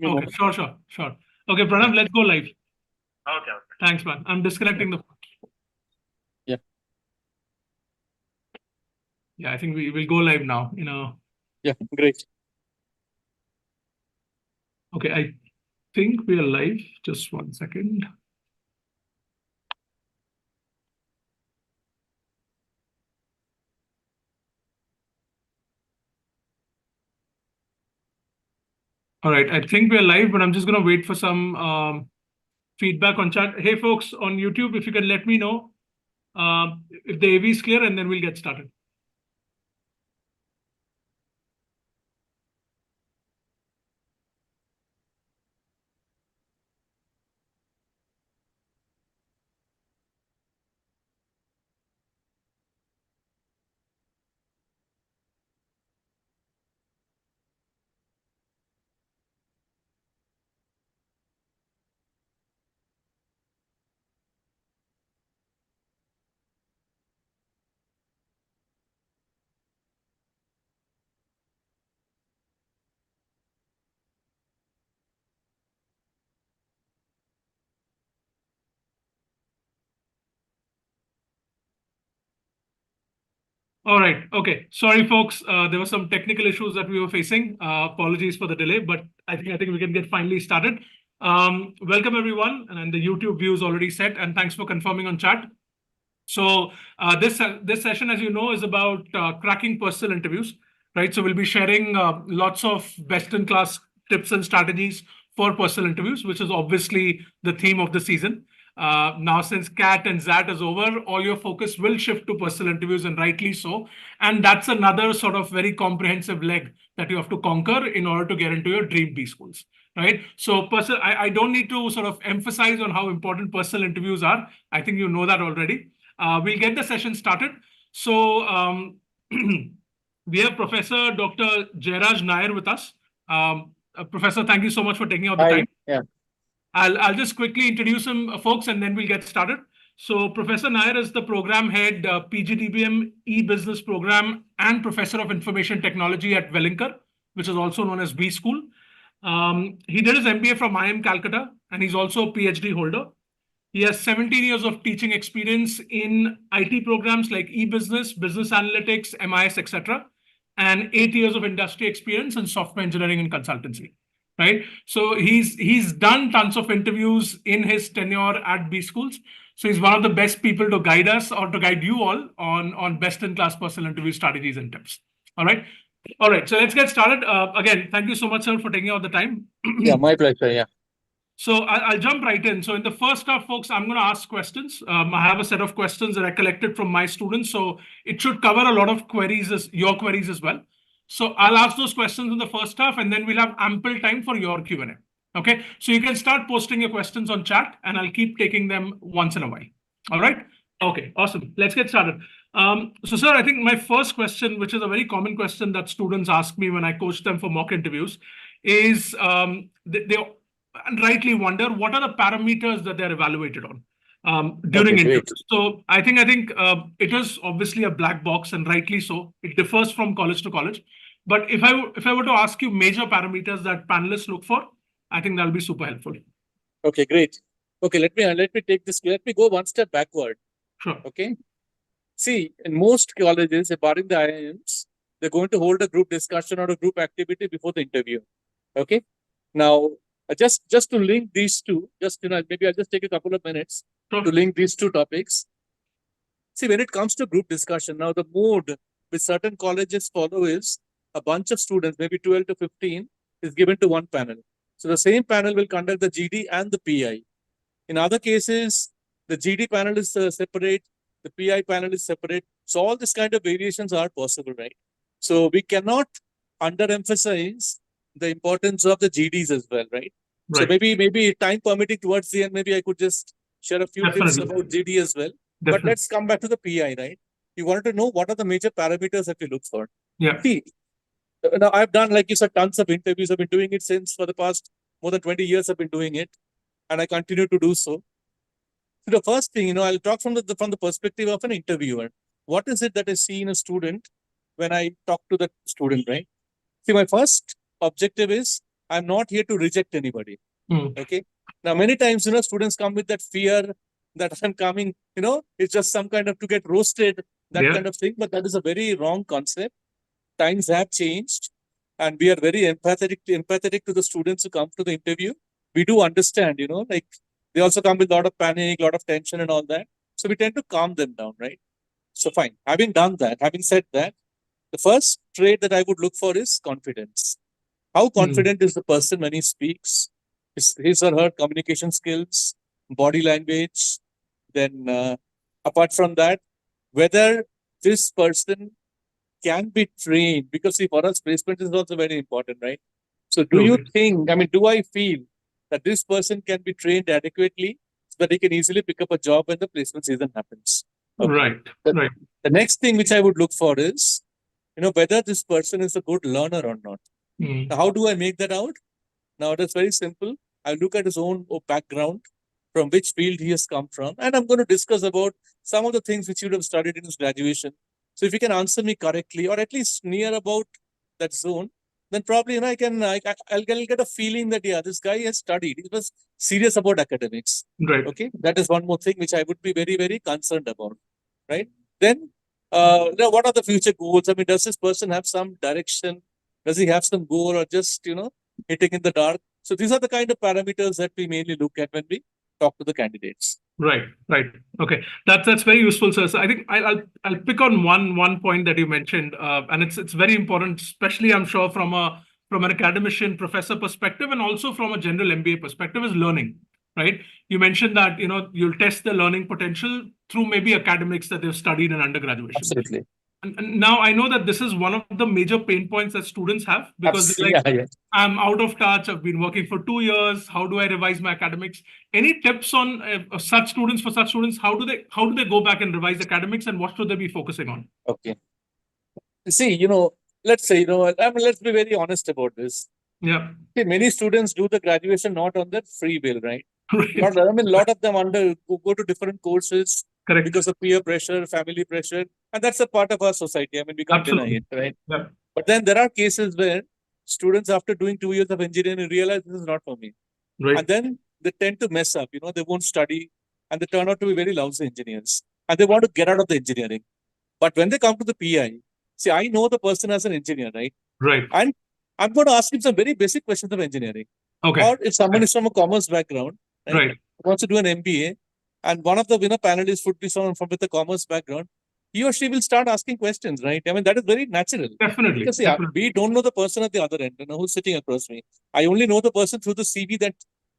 Okay, sure. Okay, Pranav, let's go live. Okay. Thanks, man. I'm disconnecting the. Yeah. Yeah, I think we will go live now. Yeah, great. Okay, I think we are live. Just 1 second. All right, I think we're live, but I'm just going to wait for some feedback on chat. Hey, folks on YouTube, if you can let me know if the AV is clear, and then we'll get started. All right. Okay. Sorry, folks. There were some technical issues that we were facing. Apologies for the delay, but I think we can get finally started. Welcome everyone, and the YouTube view is already set. And thanks for confirming on chat. So this session, as you know, is about cracking personal interviews, right? So we'll be sharing lots of best-in-class tips and strategies for personal interviews, which is obviously the theme of the season. Now, since CAT and ZAT is over, all your focus will shift to personal interviews, and rightly so. And that's another sort of very comprehensive leg that you have to conquer in order to get into your dream B schools, right? So I don't need to sort of emphasize on how important personal interviews are. I think you know that already. We'll get the session started. So we have Professor Dr. Raj Nair with us. Professor, thank you so much for taking out the time. Yeah. I'll just quickly introduce him, folks, and then we'll get started. So Professor Nair is the program head, PGDM E-business Program, and Professor of Information Technology at Welingkar, which is also known as Weschool. He did his MBA from IIM Calcutta, and he's also a PhD holder. He has 17 years of teaching experience in IT programs like e-business, business analytics, MIS, etc., and 8 years of industry experience in software engineering and consultancy. Right, so he's done tons of interviews in his tenure at B schools. So he's one of the best people to guide us or to guide you all on best-in-class personal interview strategies and tips. All right. So let's get started. Again, thank you so much, sir, for taking out the time. Yeah, my pleasure. Yeah. So I'll jump right in. So in the first half, folks, I'm going to ask questions. I have a set of questions that I collected from my students. So it should cover a lot of queries, your queries as well. So I'll ask those questions in the first half, and then we'll have ample time for your Q&A. Okay, so you can start posting your questions on chat, and I'll keep taking them once in a while. All right. Okay, awesome. Let's get started. So, sir, I think my first question, which is a very common question that students ask me when I coach them for mock interviews, is they rightly wonder what are the parameters that they're evaluated on during interviews. So I think it is obviously a black box, and rightly so. It differs from college to college. But if I were to ask you major parameters that panelists look for, I think that'll be super helpful. Okay, great. Okay, let me take this. Let me go one step backward. Sure. Okay. See, in most colleges, barring the IIMs, they're going to hold a group discussion or a group activity before the interview. Okay. Now, just to link these two, maybe I'll just take a couple of minutes to link these two topics. See, when it comes to group discussion, now the mode which certain colleges follow is a bunch of students, maybe 12 to 15, is given to one panel. So the same panel will conduct the GD and the PI. In other cases, the GD panel is separate, the PI panel is separate. So all this kind of variations are possible, right? So we cannot underemphasize the importance of the GDs as well, right? So maybe time permitting towards the end, maybe I could just share a few tips about GD as well. Definitely. But let's come back to the PI, right? You wanted to know what are the major parameters that we look for. Yeah. See, now I've done, like you said, tons of interviews. I've been doing it since for the past more than 20 years. I've been doing it, and I continue to do so. So the first thing, I'll talk from the perspective of an interviewer. What is it that I see in a student when I talk to the student, right? See, my first objective is I'm not here to reject anybody. Mm. Okay. Now, many times, students come with that fear that I'm coming, it's just some kind of to get roasted, that kind of thing. But that is a very wrong concept. Times have changed, and we are very empathetic to the students who come to the interview. We do understand, like they also come with a lot of panic, a lot of tension and all that. So we tend to calm them down, right? So fine. Having done that, having said that, the first trait that I would look for is confidence. How confident is the person when he speaks? His or her communication skills, body language. Then, apart from that, whether this person can be trained, because see, for us, placement is also very important, right? So, do you think, do I feel that this person can be trained adequately so that he can easily pick up a job when the placement season happens? Okay. Right. Right. The next thing which I would look for is, whether this person is a good learner or not. Now, how do I make that out? Now, it is very simple. I look at his own background, from which field he has come from, and I'm going to discuss about some of the things which he would have studied in his graduation. So, if you can answer me correctly, or at least near about that zone, then probably I'll get a feeling that this guy has studied. He was serious about academics. Right. Okay, that is one more thing which I would be very, very concerned about. Right. Then, what are the future goals? Does this person have some direction? Does he have some goal, or just hitting in the dark? So these are the kind of parameters that we mainly look at when we talk to the candidates. Right. Right. Okay. That's very useful, sir. So I think I'll pick on one point that you mentioned, and it's very important, especially I'm sure from an academician professor perspective, and also from a general MBA perspective, is learning. Right. You mentioned that you'll test the learning potential through maybe academics that they've studied in undergraduation. Absolutely. And now I know that this is one of the major pain points that students have, because they're like, I'm out of touch. I've been working for 2 years. How do I revise my academics? Any tips on such students? How do they go back and revise academics, and what should they be focusing on? Okay. See, let's say, let's be very honest about this. Yeah. See, many students do the graduation not on their free will, right? Right. A lot of them go to different courses. Correct. Because of peer pressure, family pressure, and that's a part of our society. We can't deny it, right? Yeah. But then there are cases where students, after doing 2 years of engineering, realize this is not for me. Right. And then they tend to mess up. They won't study, and they turn out to be very lousy engineers, and they want to get out of the engineering. But when they come to the PI, see, I know the person as an engineer, right? Right. And I'm going to ask him some very basic questions of engineering. Okay. Or if someone is from a commerce background, right, wants to do an MBA, and one of the panelists would be someone with a commerce background, he or she will start asking questions, right? That is very natural. Definitely. Because we don't know the person at the other end, who's sitting across me. I only know the person through the CV that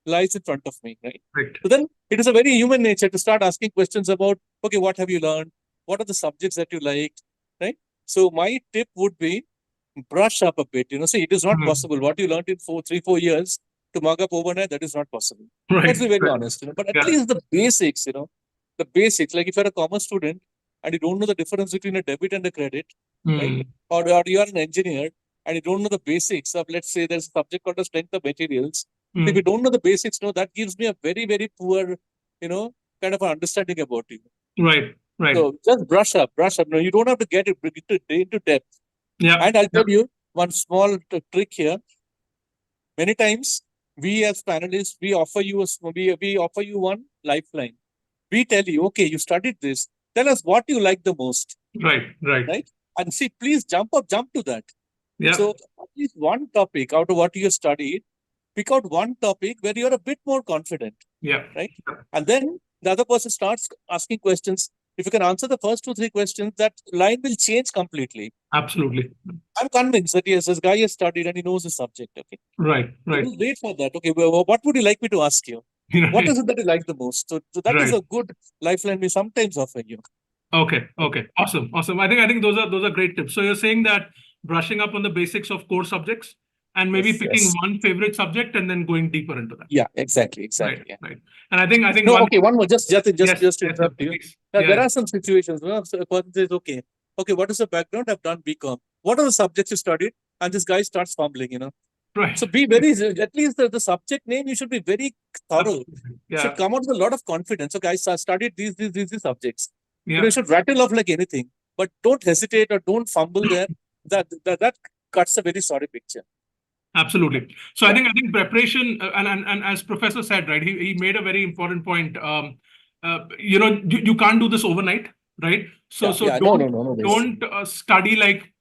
lies in front of me, right? So then it is a very human nature to start asking questions about, okay, what have you learned? What are the subjects that you liked, right? So my tip would be brush up a bit. See, it is not possible. What you learned in 3-4 years to mug up overnight, that is not possible. Right. Let's be very honest. But at least the basics, the basics. Like if you're a commerce student and you don't know the difference between a debit and a credit, right? Or you are an engineer and you don't know the basics of, let's say, there's a subject called the strength of materials. If you don't know the basics, that gives me a very, very poor, kind of an understanding about you. Right. Right. So just brush up. No, you don't have to get into depth. Yeah. And I'll tell you one small trick here. Many times, we as panelists, we offer you one lifeline. We tell you, okay, you studied this. Tell us what you like the most. Right. And see, please jump to that. Yeah. So at least one topic out of what you studied, pick out one topic where you're a bit more confident. Yeah. Right. And then the other person starts asking questions. If you can answer the first 2-3 questions, that line will change completely. Absolutely. I'm convinced that yes, this guy has studied and he knows his subject. Okay. Right. We'll wait for that. Okay. Well, what would you like me to ask you? What is it that you like the most? So that is a good lifeline we sometimes offer you. Okay. Awesome. I think those are great tips. So you're saying that brushing up on the basics of core subjects and maybe picking one favorite subject and then going deeper into that. Yeah, exactly. Right. And I think one more, just to interrupt you. There are some situations where a person says, okay, what is the background? I've done BCom. What are the subjects you studied? And this guy starts fumbling, Right. So be very, at least the subject name, you should be very thorough. You should come out with a lot of confidence. Okay, I studied these subjects. Yeah. You should rattle off like anything, but don't hesitate or don't fumble there. That cuts a very sorry picture. Absolutely. So I Yeah. think preparation and as Professor said, right, he made a very important point. You can't do this overnight, right? So Yeah. so Yeah. No, don't no, no, no, this. don't study like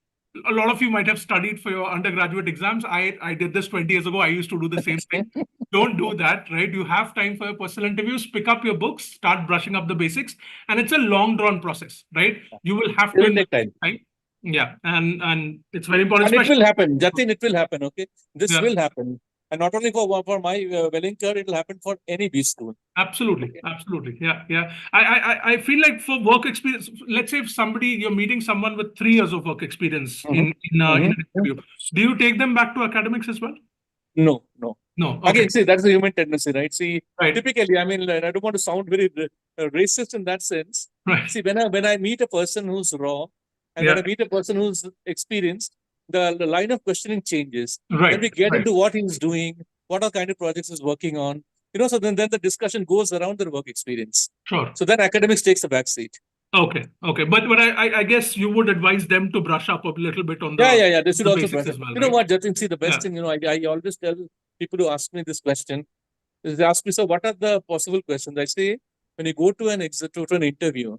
a lot of you might have studied for your undergraduate exams. I did this 20 years ago. I used to do the same thing. Don't do that, right? You have time for your personal interviews. Pick up your books, start brushing up the basics, and it's a long drawn process, right? You will have It to will invest take time. time. Yeah, and it's very important, And it especially. will happen. Jatin, it will happen. Okay. This Yeah. will happen. And not only for my Welingkar, it will happen for any B school. Absolutely, Okay. absolutely. Yeah, yeah. I feel like for work experience, let's say if somebody you're meeting someone with 3 years of work experience Mhm. in Mhm. an interview, do you take them back to academics as well? No, no. No. Okay. Again, see, that's the human tendency, right? See, Right. typically, I mean, I don't want to sound very racist in that sense. Right. See, when I meet a person who's raw and when Yeah. I meet a person who's experienced, the line of questioning changes. Then we Right. get Right. into what he's doing, what are kind of projects he's working on. So then the discussion goes around the work experience. Sure. So then academics takes a back seat. Okay. Okay. But I guess you would advise them to brush up a little bit on Yeah, yeah, yeah. They should the also basics brush up. as well, You know right? what, Jatin? See, the best Yeah. thing, I always tell people who ask me this question is they ask me, so what are the possible questions? I say, when you go to an exit to an interview,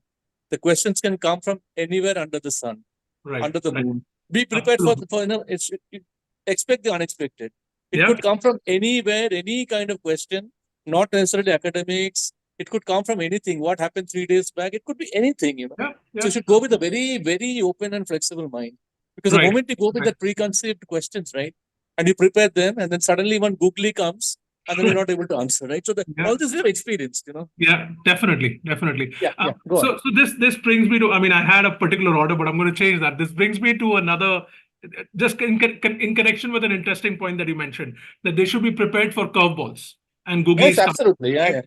the questions can come from anywhere under the sun, Right. under the Right. moon. Be prepared Absolutely. expect the unexpected. It Yeah. could come from anywhere, any kind of question, not necessarily academics. It could come from anything. What happened 3 days back? It could be anything. Yeah. So Yeah. you should go with a very, very open and flexible mind. Because the Right. moment you go with Right. the preconceived questions, right, and you prepare them, and then suddenly one googly comes, and then you're not able to answer, right? So Yeah. all this we have experienced. Yeah, definitely, definitely. Yeah, yeah. Go on. So this brings me to. I mean, I had a particular order, but I'm going to change that. This brings me to another, just in connection with an interesting point that you mentioned, that they should be prepared for curveballs and googly Yes, stuff. absolutely. Yeah,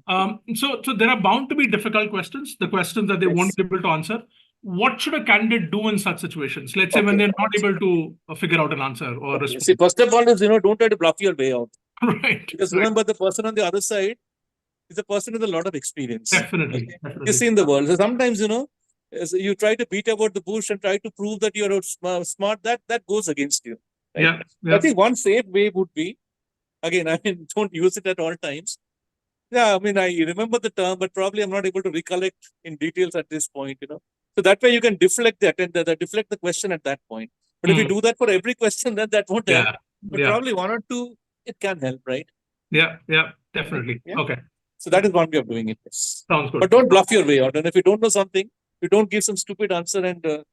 Right? So there are bound to be difficult questions, the questions that they won't yes. be able to answer. What should a candidate do in such situations? Let's say when Okay. they're not able to figure out an answer or Okay. See, respond. first of all, don't try to bluff your way out. Right, Because right. remember, the person on the other side is a person with a lot of experience. Definitely, Okay. You definitely. see in the world. So sometimes, as you try to beat about the bush and try to prove that you're smart, that goes against you. Right? Yeah, I yeah. think one safe way would be, again, I mean, don't use it at all times. Yeah, I mean, I remember the term, but probably I'm not able to recollect in details at this point. So that way you can deflect deflect the question at that point. But if you Mm. do that for every question, then that won't help. Yeah, But yeah. probably one or two, it can help, right? Yeah, yeah, definitely. Yeah. Okay. So that is one way of doing it. Yes. Sounds good. But don't bluff your way out. And if you don't know something, you don't give some stupid answer and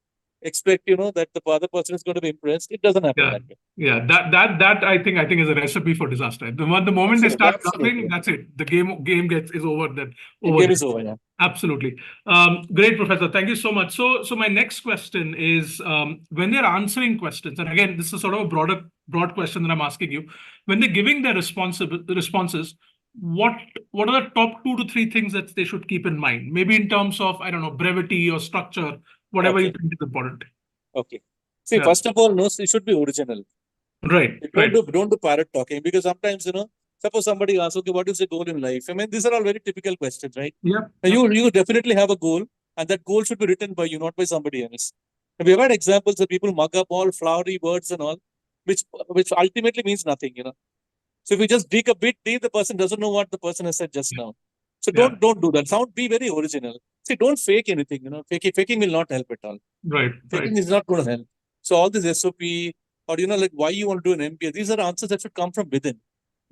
expect, that the other person is going to be impressed. It doesn't happen Yeah, that way. yeah. That I think is a recipe for disaster. The moment they Absolutely. start Absolutely. bluffing, that's it. The game is over. The Over game there. is over. Yeah. Absolutely. Great, Professor. Thank you so much. So my next question is, when they're answering questions, and again, this is sort of a broad question that I'm asking you. When they're giving their responses, what are the top 2 to 3 things that they should keep in mind? Maybe in terms of, I don't know, brevity or structure, whatever you Okay. think is important. Okay. See, Yeah. first of all, no, it should be original. Right. Right. Don't do parrot talking, because sometimes, suppose somebody asks, okay, what is the goal in life? I mean, these are all very typical questions, right? Yeah. And you definitely have a goal, and that goal should be written by you, not by somebody else. And we've had examples of people mug up all flowery words and all, which ultimately means nothing. So if you just dig a bit deep, the person doesn't know what the person has said just now. So Yeah. don't do that. Be very original. See, don't fake anything. Faking will not help at all. Right. Faking Right. is not going to help. So all this SOP, or like why you want to do an MBA, these are answers that should come from within.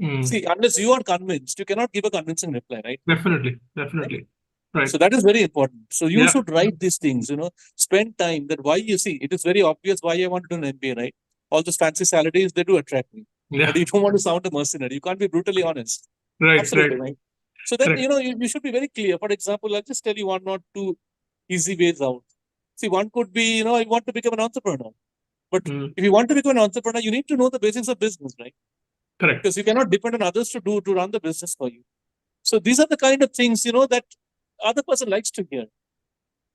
Mm. See, unless you are convinced, you cannot give a convincing reply, right? Definitely. Definitely. Right. So that is very important. So you Yeah. should write these things. Spend time. That why you see, it is very obvious why I want to do an MBA, right? All those fancy salaries, they do attract me. Yeah. But you don't want to sound a mercenary. You can't be brutally honest. Right. Absolutely, Right. right? So then, Correct. you should be very clear. For example, I'll just tell you one or two easy ways out. See, one could be, I want to become an entrepreneur. But Mm. if you want to become an entrepreneur, you need to know the basics of business, right? Correct. Because you cannot depend on others to run the business for you. So these are the kind of things, that other person likes to hear.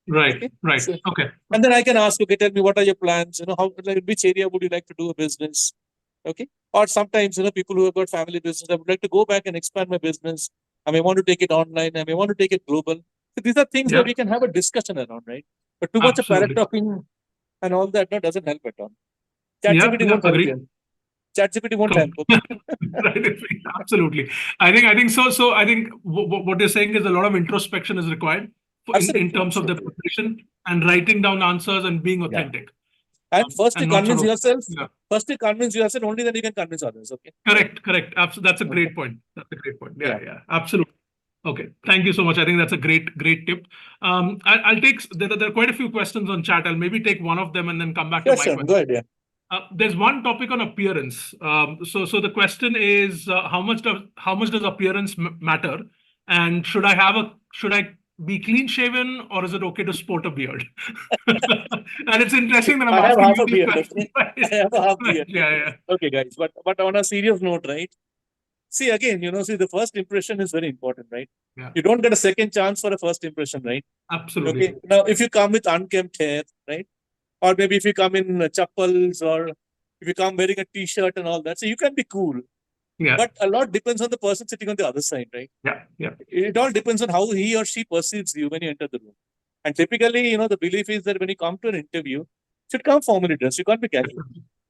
Right. Okay. Right. So, Okay. and then I can ask, okay, tell me what are your plans? Which area would you like to do a business? Okay. Or sometimes, people who have got family business, I would like to go back and expand my business. I may want to take it online. I may want to take it global. So these are things where Yeah. we can have a discussion around, right? But too much of parrot Absolutely. talking and all that doesn't help at all. Yeah. ChatGPT Yeah. won't help Agreed. you. ChatGPT won't help. Okay? Right. Absolutely. I think so. So I think what you're saying is a lot of introspection is required in terms of the Absolutely. preparation and writing down answers and being Yeah. authentic. And first you And not convince sort of, yourself. yeah. First you convince yourself, only then you can convince others. Okay. Correct. That's a great point. That's a great point. Yeah. Yeah. Absolutely. Okay. Thank you so much. I think that's a great tip. I'll take, there are quite a few questions on chat. I'll maybe take one of them and then come back to Yeah, my sure. question. Go ahead. Yeah. There's one topic on appearance. So the question is, how much does appearance matter? And should I be clean shaven, or is it okay to sport a beard? And it's interesting that I'm I have asking half you a this beard. question. Okay? I have a half beard. Yeah. Okay, guys. But on a serious note, right? See, again, the first impression is very important, right? Yeah. You don't get a second chance for a first impression, right? Absolutely. Okay. Now, if you come with unkempt hair, right? Or maybe if you come in chappals, or if you come wearing a t-shirt and all that, so you can be cool. Yeah. But a lot depends on the person sitting on the other side, right? Yeah. It all depends on how he or she perceives you when you enter the room. And typically, the belief is that when you come to an interview, you should come formally dressed. You can't be casual.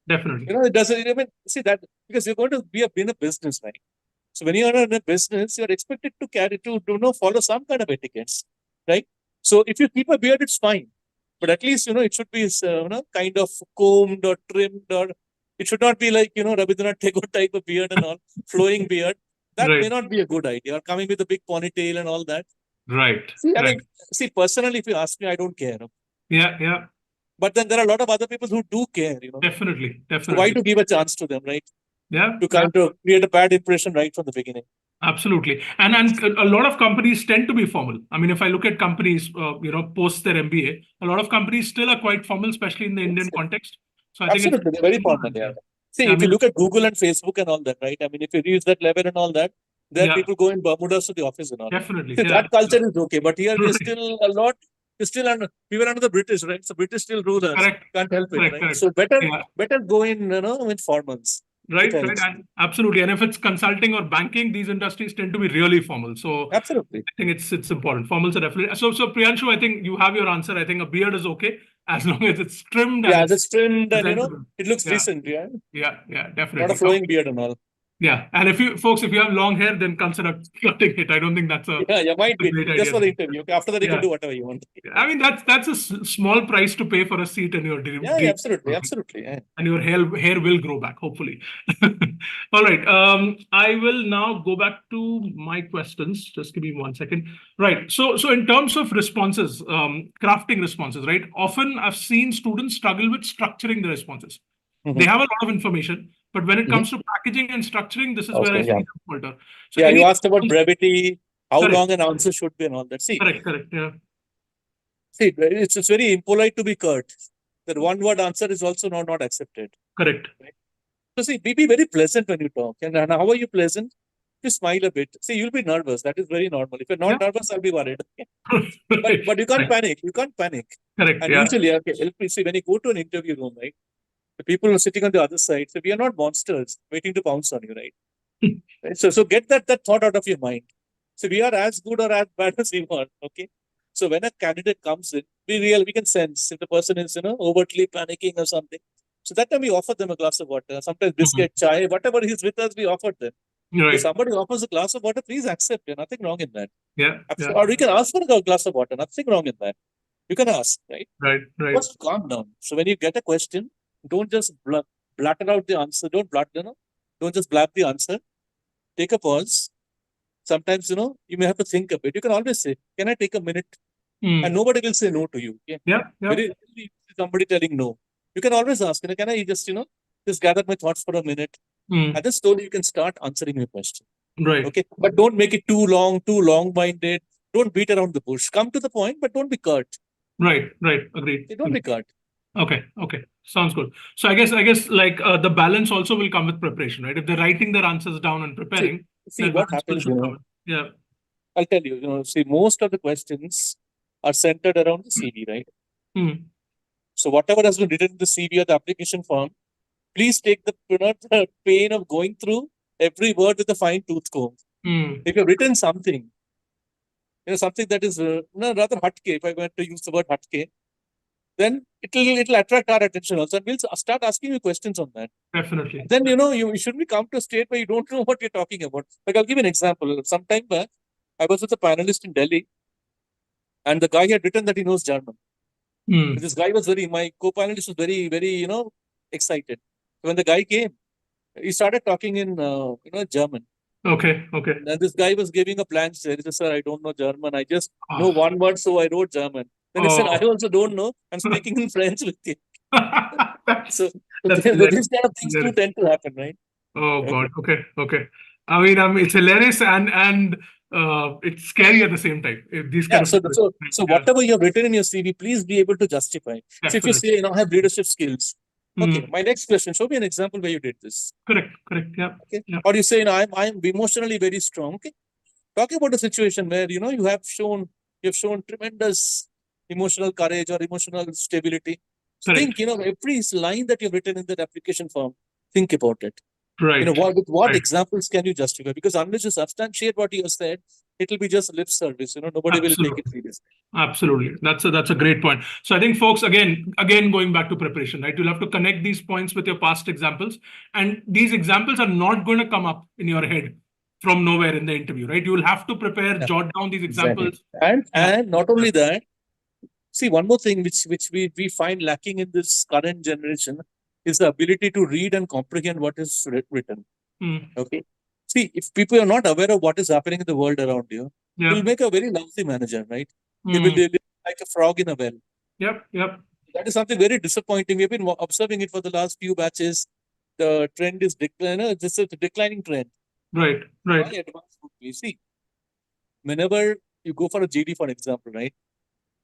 Definitely. It doesn't even see that, because you're going to be in a business, right? So when you are in a business, you're expected to follow some kind of etiquettes, right? So if you keep a beard, it's fine, but at least it should be kind of combed or trimmed, or it should not be like Rabindranath Tagore type of beard and all, flowing beard. That may not be a good idea. Or coming with a big ponytail and all that. Right. See, personally, if you ask me, I don't care. Yeah. But then there are a lot of other people who do care. Definitely. So why to give a chance to them, right? Yeah. To kind of create a bad impression right from the beginning. Absolutely. And a lot of companies tend to be formal. I mean, if I look at companies, post their MBA, a lot of companies still are quite formal, especially in the Indian context. So I think Absolutely, they're very formal. Yeah. See, if you look at Google and Facebook and all that, right? I mean, if you reach that level and all that, there are people go in Bermudas to the office and all. Definitely. See, that culture is okay, but here we're still a lot. We were under the British, right? So British still rule us. Correct. Can't help it, right? Correct. So better go in, with formals. Right. And absolutely. And if it's consulting or banking, these industries tend to be really formal. So absolutely, I think it's important. Formals are definitely. So Priyanshu, I think you have your answer. I think a beard is okay as long as it's trimmed. Yeah, it's trimmed and it looks decent. Yeah, definitely. Not a flowing beard and all. Yeah, and if you have long hair, then consider cutting it. I don't think that's a might be just for the interview. Okay, after that you can do whatever you want. I mean, that's a small price to pay for a seat in your dream. Yeah, absolutely. Yeah. And your hair will grow back, hopefully. All right. I will now go back to my questions. Just give me 1 second. Right. So in terms of responses, crafting responses, right? Often I've seen students struggle with structuring the responses. They have a lot of information, but when it comes to packaging and structuring, this is where I see them falter. So you asked about brevity, how long an answer should be and all that. See, correct. Yeah. See, it's very impolite to be curt. That one word answer is also not accepted. Correct. Right? So see, be very pleasant when you talk. And how are you pleasant? You smile a bit. See, you'll be nervous. That is very normal. If you're not nervous, I'll be worried. but you can't panic. You can't panic. Correct. And usually, see, when you go to an interview room, right? The people are sitting on the other side. So we are not monsters waiting to pounce on you, right? Right? So get that thought out of your mind. So we are as good or as bad as we are. Okay. So when a candidate comes in, we can sense if the person is overtly panicking or something. So that time we offer them a glass of water, sometimes biscuit, chai, whatever is with us, we offer them. Right. If somebody offers a glass of water, please accept. There's nothing wrong in that. Yeah. Or we can ask for a glass of water. Nothing wrong in that. You can ask, right? Right. Just calm down. So when you get a question, don't just blatter out the answer. Don't just blab the answer. Take a pause. Sometimes, you may have to think a bit. You can always say, can I take a minute? And nobody will say no to you. Yeah. Somebody telling no. You can always ask, can I just gather my thoughts for a minute? And then slowly you can start answering your question. Right. Okay. But don't make it too long-minded. Don't beat around the bush. Come to the point, but don't be curt. Right. Agreed. Don't be curt. Okay. Sounds good. So I guess like the balance also will come with preparation, right? If they're writing their answers down and preparing, see what happens. Yeah. I'll tell you. See, most of the questions are centered around the CV, right? So whatever has been written in the CV or the application form, please take the pain of going through every word with a fine tooth comb. If you've written something, something that is rather hatke, if I were to use the word hatke, then it'll attract our attention also, and we'll start asking you questions on that. Definitely. Then you shouldn't come to a state where you don't know what you're talking about. Like, I'll give you an example. Some time back, I was with a panelist in Delhi, and the guy had written that he knows German. This guy was my co-panelist was very, very, excited. When the guy came, he started talking in, German. Okay. And this guy was giving a blank stare. He said, "Sir, I don't know German. I just know one word, so I wrote German." Then he said, "I also don't know. I'm speaking in French with you." So That's these kind of things do tend to happen, right? Oh God. Okay. I mean, it's hilarious and it's scary at the same time. These kind of So whatever you have written in your CV, please be able to justify. So if you say, I have leadership skills. Okay, my next question, show me an example where you did this. Correct. Yeah. Okay. Yeah. Or you say, I'm emotionally very strong. Okay. Talk about a situation where, you have shown tremendous emotional courage or emotional stability. So think, every line that you've written in that application form, think about it. Right. What examples can you justify? Because unless you substantiate what you have said, it will be just lip service. Nobody will take it seriously. Absolutely. That's a great point. So I think, folks, again, going back to preparation, right? You'll have to connect these points with your past examples. And these examples are not going to come up in your head from nowhere in the interview, right? You will have to prepare, jot down these examples. Exactly. And not only that, see, one more thing which we find lacking in this current generation is the ability to read and comprehend what is written. Okay. See, if people are not aware of what is happening in the world around you, you'll make a very lousy manager, right? They will be like a frog in a well. Yep. That is something very disappointing. We've been observing it for the last few batches. The trend is this is a declining trend. Right. My advice would be, see, whenever you go for a GD, for example, right?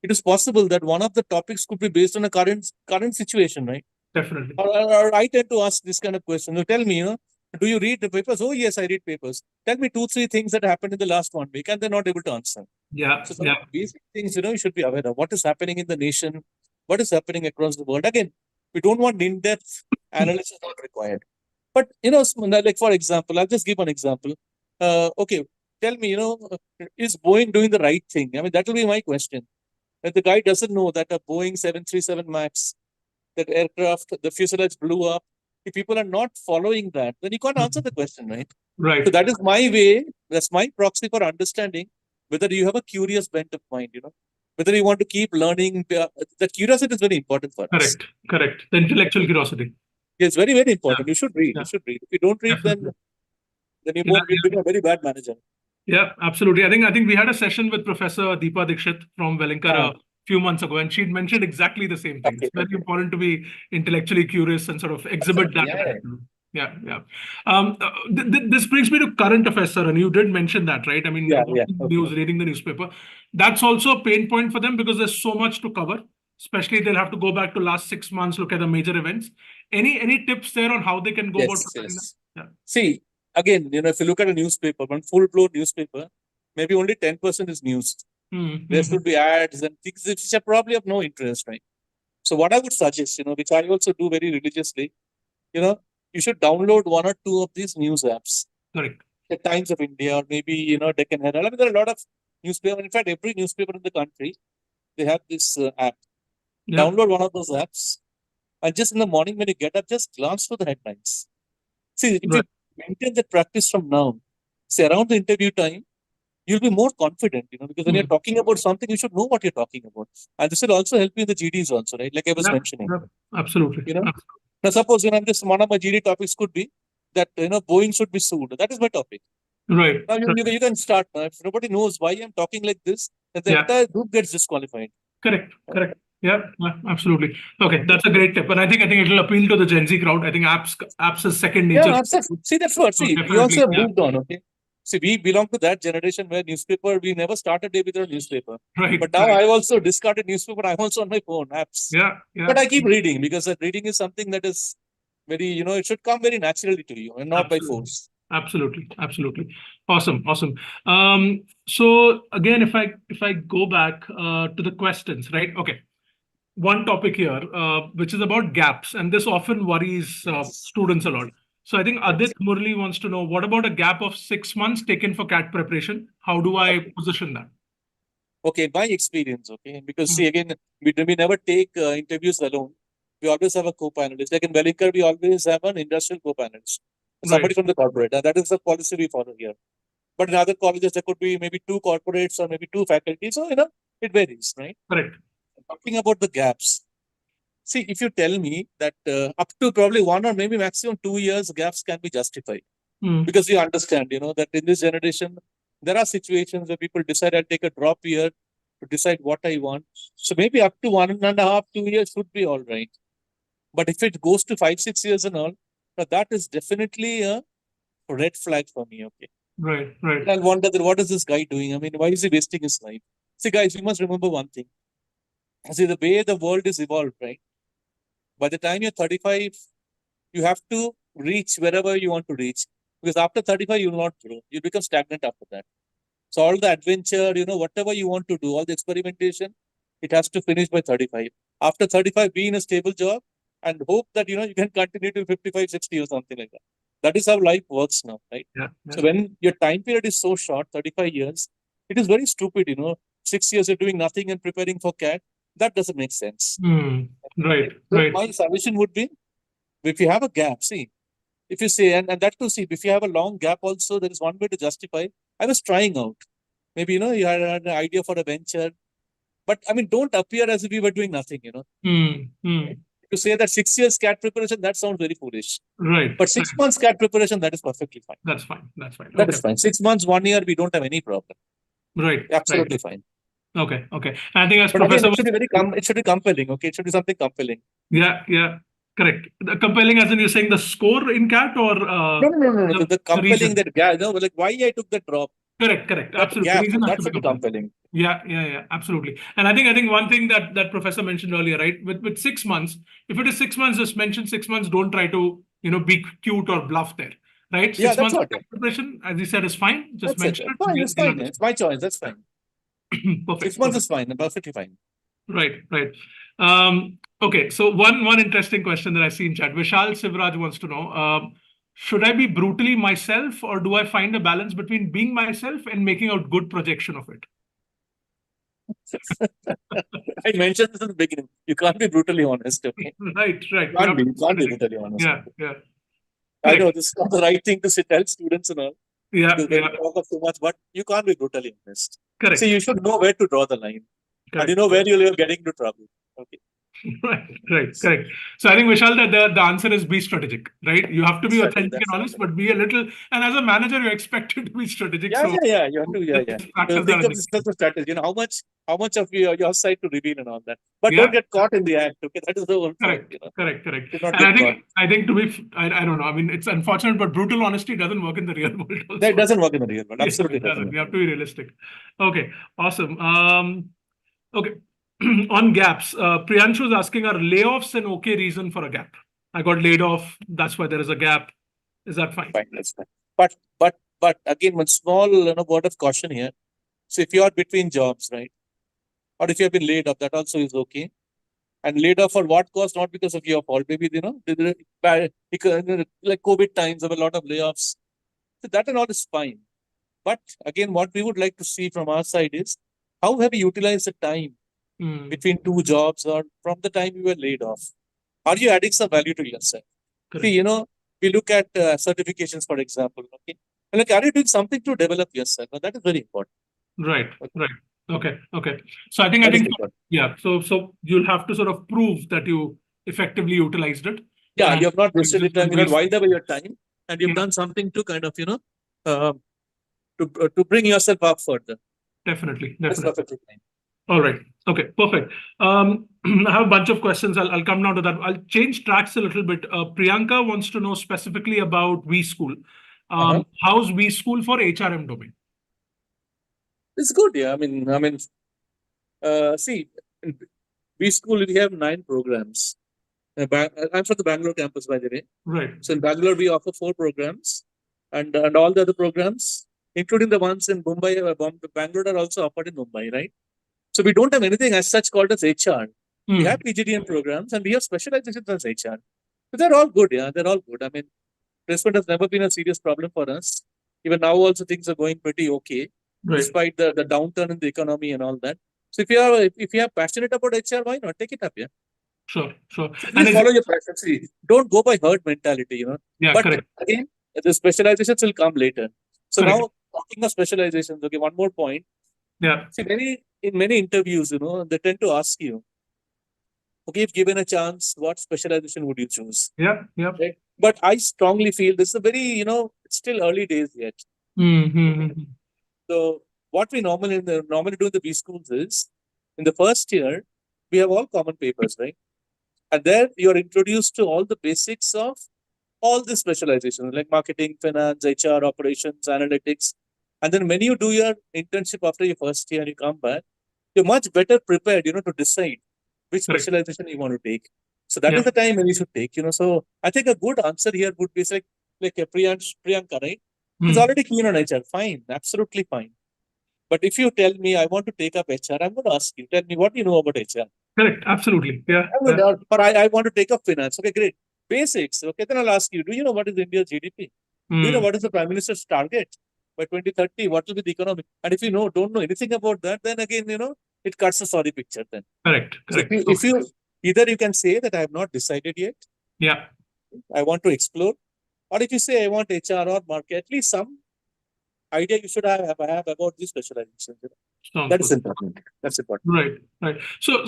It is possible that one of the topics could be based on a current situation, right? Definitely. Or I tend to ask this kind of question. You tell me, do you read the papers? Oh, yes, I read papers. Tell me 2-3 things that happened in the last 1 week, and they're not able to answer. Yeah. So some basic things, you should be aware of what is happening in the nation, what is happening across the world. Again, we don't want in-depth analysis not required. But, like, for example, I'll just give an example. Okay, tell me, is Boeing doing the right thing? I mean, that will be my question. If the guy doesn't know that a Boeing 737 MAX, that aircraft, the fuselage blew up, if people are not following that, then you can't answer the question, right? Right. So that is my way, that's my proxy for understanding whether you have a curious bent of mind, whether you want to keep learning. That curiosity is very important for us. Correct. The intellectual curiosity. It's very, very important. You should read. You should read. If you don't read, then you won't become a very bad manager. Yeah, absolutely. I think we had a session with Professor Deepa Dikshit from Welingkar a few months ago, and she'd mentioned exactly the same thing. It's very important to be intellectually curious and sort of exhibit that. Yeah. This brings me to current affairs, sir, and you did mention that, right? I mean, news, reading the newspaper. That's also a pain point for them because there's so much to cover. Especially, they'll have to go back to last 6 months, look at the major events. Any tips there on how they can go about preparing that? Yeah. See, again, if you look at a newspaper, one full-blown newspaper, maybe only 10% is news. There should be ads and things which are probably of no interest, right? So what I would suggest, which I also do very religiously, you should download 1 or 2 of these news apps. Correct. The Times of India, or maybe, Deccan Herald. I mean, there are a lot of newspapers. In fact, every newspaper in the country, they have this app. Download one of those apps, and just in the morning when you get up, just glance through the headlines. See, if you maintain that practice from now, say around the interview time, you'll be more confident, because when you're talking about something, you should know what you're talking about. And this will also help you in the GDs also, right? Like I was mentioning. Absolutely. Now, suppose, I'm just one of my GD topics could be that, Boeing should be sued. That is my topic. Right. Now, you can start. Now, if nobody knows why I'm talking like this, then the entire group gets disqualified. Correct. Yeah, absolutely. Okay, that's a great tip. And I think it will appeal to the Gen Z crowd. I think apps is second nature. Yeah, absolutely. See, that's what. See, we also have moved on, okay? See, we belong to that generation where newspaper, we never started day without newspaper. Right. But now I've also discarded newspaper. I'm also on my phone apps. Yeah. But I keep reading because reading is something that is very, it should come very naturally to you and not by force. Absolutely. Awesome. So again, if I go back to the questions, right? Okay. One topic here, which is about gaps, and this often worries students a lot. So I think Adit Murli wants to know, what about a gap of 6 months taken for CAT preparation? How do I position that? Okay, my experience, okay, because see again, we never take interviews alone. We always have a co-panelist. Like in Welingkar, we always have an industrial co-panelist, somebody from the corporate, and that is the policy we follow here. But in other colleges, there could be maybe 2 corporates or maybe 2 faculty. So it varies, right? Correct. Talking about the gaps. See, if you tell me that up to probably 1 or maybe maximum 2 years, gaps can be justified. Because you understand, that in this generation, there are situations where people decide I'll take a drop year to decide what I want. So maybe up to 1.5, 2 years would be all right. But if it goes to 5, 6 years and all, now that is definitely a red flag for me. Okay. Right, right. I'll wonder that what is this guy doing? I mean, why is he wasting his life? See, guys, we must remember one thing. See, the way the world is evolved, right? By the time you're 35, you have to reach wherever you want to reach. Because after 35, you will not grow. You become stagnant after that. So all the adventure, whatever you want to do, all the experimentation, it has to finish by 35. After 35, be in a stable job and hope that, you can continue to 55, 60 or something like that. That is how life works now, right? Yeah. So when your time period is so short, 35 years, it is very stupid, 6 years you're doing nothing and preparing for CAT. That doesn't make sense. Right, So right. my suggestion would be, if you have a gap, see, if you say, and that to see, if you have a long gap also, there is one way to justify. I was trying out. Maybe, you had an idea for a venture. But I mean, don't appear as if we were doing nothing, To say that 6 years CAT preparation, that sounds very foolish. Right. But 6 months CAT preparation, that is perfectly fine. That's fine. That's fine. That is fine. 6 months, 1 year, we don't have any problem. Right. Absolutely fine. Okay. And I think as But Professor, again, it should be compelling. Okay, it should be something compelling. Yeah. Correct. The compelling as in you're saying the score in CAT or No. The compelling reason. that like why I took the drop. Correct. That Absolutely. gap, Reason has that to should be be compelling. Yeah. Absolutely. And I think one thing that Professor mentioned earlier, right? With 6 months, if it is 6 months, just mention 6 months. Don't try to be cute or bluff there, right? Yeah, 6 that's months what. preparation, as you said, is fine. Just That's it. mention Fine, it. it's fine. It's my choice. That's fine. Perfect. 6 months is fine. Perfectly fine. Right. Okay. So one interesting question that I see in chat. Vishal Sivraj wants to know, should I be brutally myself or do I find a balance between being myself and making a good projection of it? I mentioned this in the beginning. You can't be brutally honest. Okay. Right. You can't be brutally honest. Yeah. I know this is not the right thing to tell students and all. Yeah. Because when you talk of too much, but you can't be brutally honest. Correct. See, you should know where to draw the line. Correct. And you know where you're getting into trouble. Okay. Right. Correct. So I think Vishal, that the answer is be strategic, right? You have to be authentic and honest, but be a little. And as a manager, you're expected to be strategic. Yeah. You have to. Yeah. Practice Think that. of this as a strategy. How much of your side to reveal and all that. But Yeah. don't get caught in the act. Okay, that is the whole Correct. point. Correct. And I think to be, I don't know. I mean, it's unfortunate, but brutal honesty doesn't work in the real world. Also. That doesn't work in the real world. Absolutely doesn't. You have to be realistic. Okay. Awesome. Okay. On gaps, Priyanshu is asking, are layoffs an okay reason for a gap? I got laid off. That's why there is a gap. Is that fine? Fine, that's fine. But again, one small word of caution here. So if you are between jobs, right, or if you have been laid off, that also is okay. And laid off for what cause? Not because of your fault. Maybe like COVID times, there were a lot of layoffs. So that and all is fine. But again, what we would like to see from our side is how have you utilized the time between 2 jobs or from the time you were laid off? Are you adding some value to yourself? Correct. See, we look at certifications, for example. Okay, and like, are you doing something to develop yourself? And that is very important. Right. Okay. So I think yeah. So you'll have to sort of prove that you effectively utilized it. Yeah, you have not wasted your time. You have whiled away your time, and you've done something to kind of to bring yourself up further. Definitely. That's perfectly fine. All right. Okay. Perfect. I have a bunch of questions. I'll come down to that. I'll change tracks a little bit. Priyanka wants to know specifically about Weschool. How's Weschool for HRM domain? It's good. Yeah. I mean, see, in Weschool we have 9 programs. I'm from the Bangalore campus, by the way. Right. So in Bangalore we offer 4 programs, and all the other programs, including the ones in Mumbai, Bangalore, are also offered in Mumbai, right? So we don't have anything as such called as HR. We have PGDM programs and we have specializations as HR. So they're all good, yeah. They're all good. I mean, placement has never been a serious problem for us. Even now also things are going pretty okay. Right. despite the downturn in the economy and all that. So if you are passionate about HR, why not take it up? Yeah. Sure. So please follow your passion. See, don't go by herd mentality. Yeah, But correct. again, the specializations will come later. So Correct. now talking of specializations, okay, one more point. Yeah. See, in many interviews, they tend to ask you, okay, if given a chance, what specialization would you choose? Yeah. Yeah. Right? But I strongly feel this is a very, it's still early days yet. Mm-hmm. So what we normally do in the B schools is, in the first year, we have all common papers, right? And there you are introduced to all the basics of all the specializations like marketing, finance, HR, operations, analytics. And then when you do your internship after your first year and you come back, you're much better prepared, to decide which Correct. specialization you want to take. So that is the time when you should take, So I think a good answer here would be like a Priyanka, right? He's already keen on HR. Fine, absolutely fine. But if you tell me I want to take up HR, I'm going to ask you, tell me what do you know about HR? Correct. Absolutely. Yeah. Or I want to take up finance. Okay, great. Basics. Okay, then I'll ask you, do you know what is India's GDP? Do you know what is the Prime Minister's target? By 2030, what will be the economy? And if you don't know anything about that, then again, it cuts a sorry picture then. Correct. So if you either you can say that I have not decided yet. Yeah. I want to explore. Or if you say I want HR or market, at least some idea you should have about these specializations. That is important. That's important. Right. So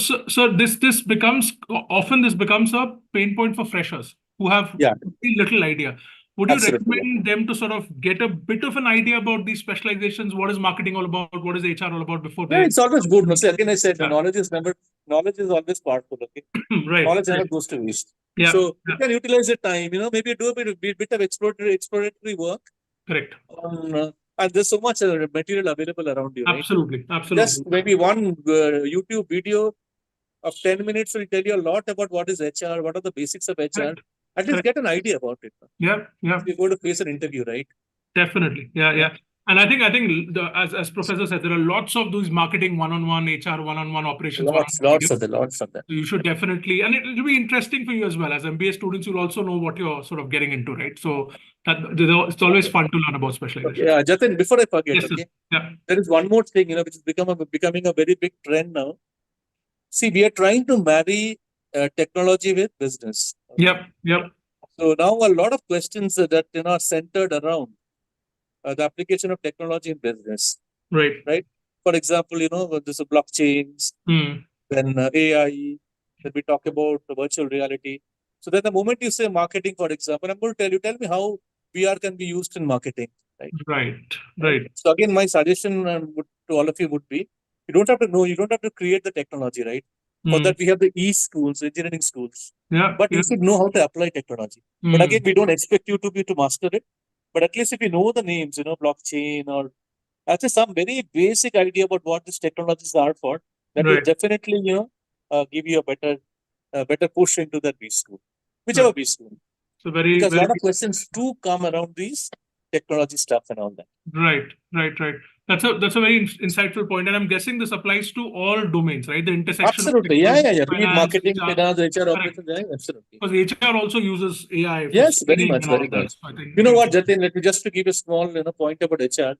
this becomes a pain point for freshers who have very little idea. Would you recommend them to sort of get a bit of an idea about these specializations? What is marketing all about? What is HR all about before they? It's always good. Again, I said knowledge is always powerful. Okay, right. Knowledge never goes to waste. Yeah. So you can utilize the time. Maybe do a bit of exploratory work. Correct. And there's so much material available around you. Right? Absolutely. Just maybe one YouTube video of 10 minutes will tell you a lot about what is HR, what are the basics of HR. Correct. At least get an idea about it. Yeah. You're going to face an interview, right? Definitely. Yeah. And I think as Professor said, there are lots of those marketing one-on-one, HR one-on-one, operations lots of them. So you should definitely, and it will be interesting for you as well. As MBA students, you'll also know what you're sort of getting into, right? So it's always fun to learn about specialization. Yeah, Jatin, before I forget, Yeah. There is one more thing, which is becoming a very big trend now. See, we are trying to marry technology with business. Yep. So now a lot of questions that are centered around the application of technology in business. Right. For example, there's a blockchains, then AI, then we talk about the virtual reality. So then the moment you say marketing, for example, I'm going to tell me how VR can be used in marketing. Right. So again, my suggestion to all of you would be, you don't have to create the technology, right? For that, we have the E-schools, engineering schools. Yeah. But you should know how to apply technology. But again, we don't expect you to master it. But at least if you know the names, blockchain or actually some very basic idea about what these technologies are for, that will definitely, give you a better push into that B school, whichever B school. So because a lot of questions do come around these technology stuff and all that. Right. That's a very insightful point, and I'm guessing this applies to all domains, right? The intersection. Absolutely, yeah. Be it marketing, finance, HR, operations, absolutely. Because HR also uses AI. Yes, very much. So you know what, Jatin? Let me just to give a small point about HR.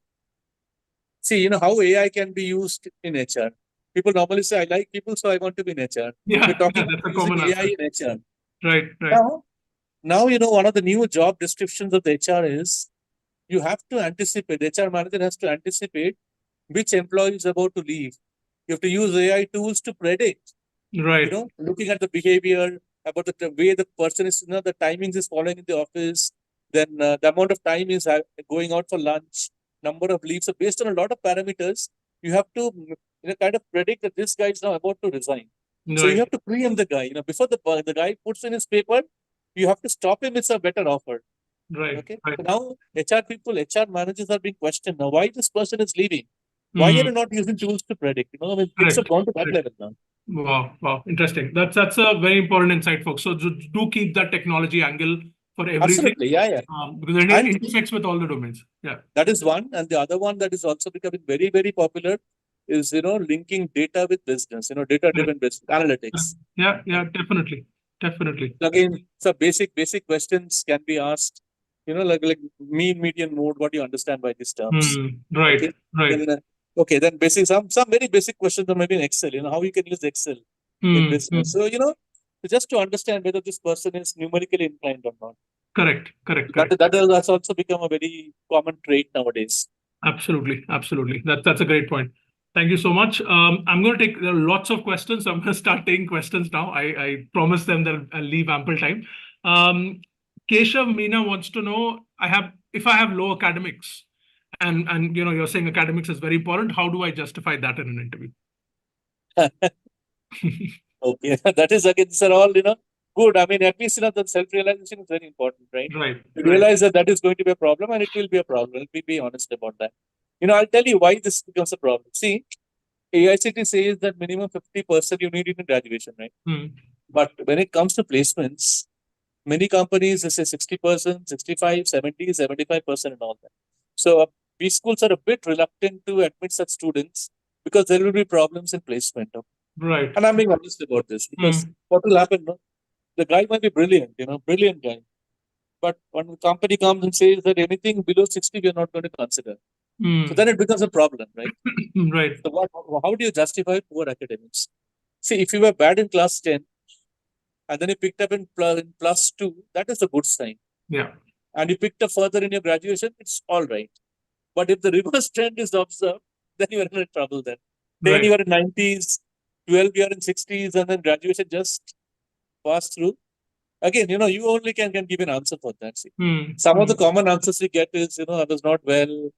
See, how AI can be used in HR. People normally say, I like people, so I want to be in HR. Yeah, we're talking that's a common AI in HR. Right. Now, one of the new job descriptions of the HR is, you have to anticipate, the HR manager has to anticipate which employee is about to leave. You have to use AI tools to predict. Right. Looking at the behavior, about the way the person is, the timings is following in the office, then the amount of time is going out for lunch, number of leaves. So based on a lot of parameters, you have to kind of predict that this guy is now about to resign. Right. So you have to preempt the guy. Before the guy puts in his paper, you have to stop him with a better offer. Right. Okay. Right. So now HR managers are being questioned. Now, why this person is leaving? Why are you not using tools to predict? Things have gone to that level now. Wow. Interesting. That's a very important insight, folks. So do keep that technology angle for everything. Absolutely, yeah. Because it intersects with all the domains. Yeah. That is one. And the other one that is also becoming very, very popular is, linking data with business, data-driven business analytics. Yeah, definitely. Again, so basic questions can be asked. like mean, median, mode. What do you understand by these terms? Right, Okay. right. Then, then basic, some very basic questions, or maybe in Excel, how you can use Excel in business. So, just to understand whether this person is numerically inclined or not. Correct, correct, correct. That has also become a very common trait nowadays. Absolutely, absolutely. That's a great point. Thank you so much. I'm going to take lots of questions. I'm going to start taking questions now. I promise them that I'll leave ample time. Keshav Meena wants to know, if I have low academics, and you're saying academics is very important. How do I justify that in an interview? Okay, that is again, these are all good. I mean, at least that self-realization is very important, right? Right. You realize that is going to be a problem, and it will be a problem. Let me be honest about that. I'll tell you why this becomes a problem. See, AICT says that minimum 50% you need in graduation, right? But when it comes to placements, many companies they say 60%, 65, 70, 75% and all that. So B schools are a bit reluctant to admit such students because there will be problems in placement. Right. And I'm being honest about this because what will happen? The guy might be brilliant, brilliant guy. But when the company comes and says that anything below 60, we are not going to consider. So then it becomes a problem, right? Right. So how do you justify poor academics? See, if you were bad in class 10 and then you picked up in plus 2, that is a good sign. Yeah. And you picked up further in your graduation, it's all right. But if the reverse trend is observed, then you are in trouble then. 10 you are in 90s, 12 you are in 60s, and then graduation just passed through. Again, you only can give an answer for that. See. Some of the common answers we get is, I was not well,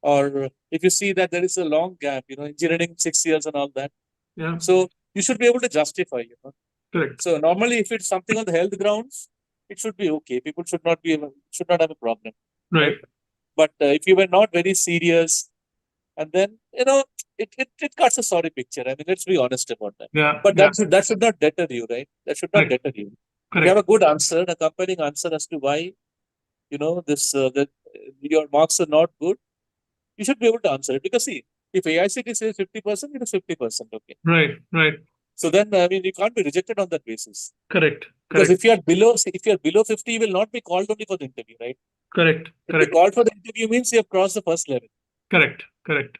or if you see that there is a long gap, engineering 6 years and all that. Yeah. So you should be able to justify, Correct. So normally, if it's something on the health grounds, it should be okay. People should not have a problem. Right. But if you were not very serious, and then it cuts a sorry picture. I mean, let's be honest about that. Yeah. But that should not deter you, right? That should not deter you. If you have a good answer, a compelling answer as to why, this that your marks are not good, you should be able to answer it. Because see, if AICT says 50%, it is 50%. Okay. Right. Right. So then, I mean, you can't be rejected on that basis. Correct. Because if you are below 50, you will not be called only for the interview, right? Correct. If you called for the interview means you have crossed the first level. Correct.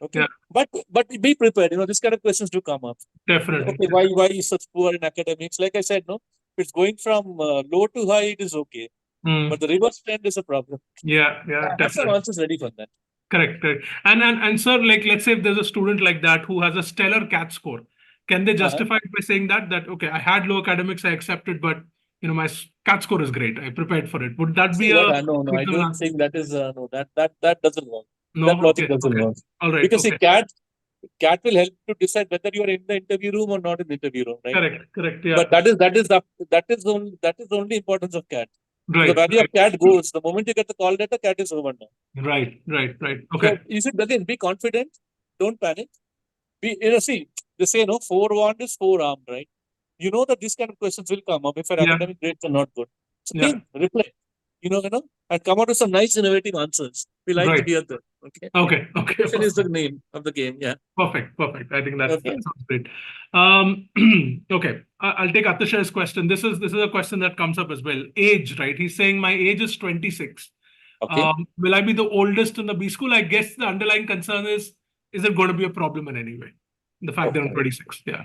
Okay. Yeah. But be prepared. This kind of questions do come up. Definitely. Okay, why is such poor in academics? Like I said, no, if it's going from low to high, it is okay. But the reverse trend is a problem. Yeah. Have some answers ready for that. Correct. And sir, like let's say if there's a student like that who has a stellar CAT score, can they justify it by saying that okay, I had low academics, I accepted, but my CAT score is great, I prepared for it. Would that be no, I don't think that is no, that doesn't work. No, that logic doesn't work. All right. Because see, CAT will help to decide whether you are in the interview room or not in the interview room, right? Correct. Yeah. But that is the only importance of CAT. Right. The value of CAT goes the moment you get the call letter. CAT is over now. Right. Okay. So you should again be confident. Don't panic. See, they say no, forewarned is forearmed, right? You know that these kind of questions will come up if your academic grades are not good. So reply. And come out with some nice innovative answers. We like to hear them. Okay. Question is the name of the game. Yeah. Perfect. I think that sounds great. Okay. I'll take Atishay's question. This is a question that comes up as well. Age, right? He's saying my age is 26. Okay. Will I be the oldest in the B school? I guess the underlying concern is it going to be a problem in any way? The fact that I'm 26. Yeah.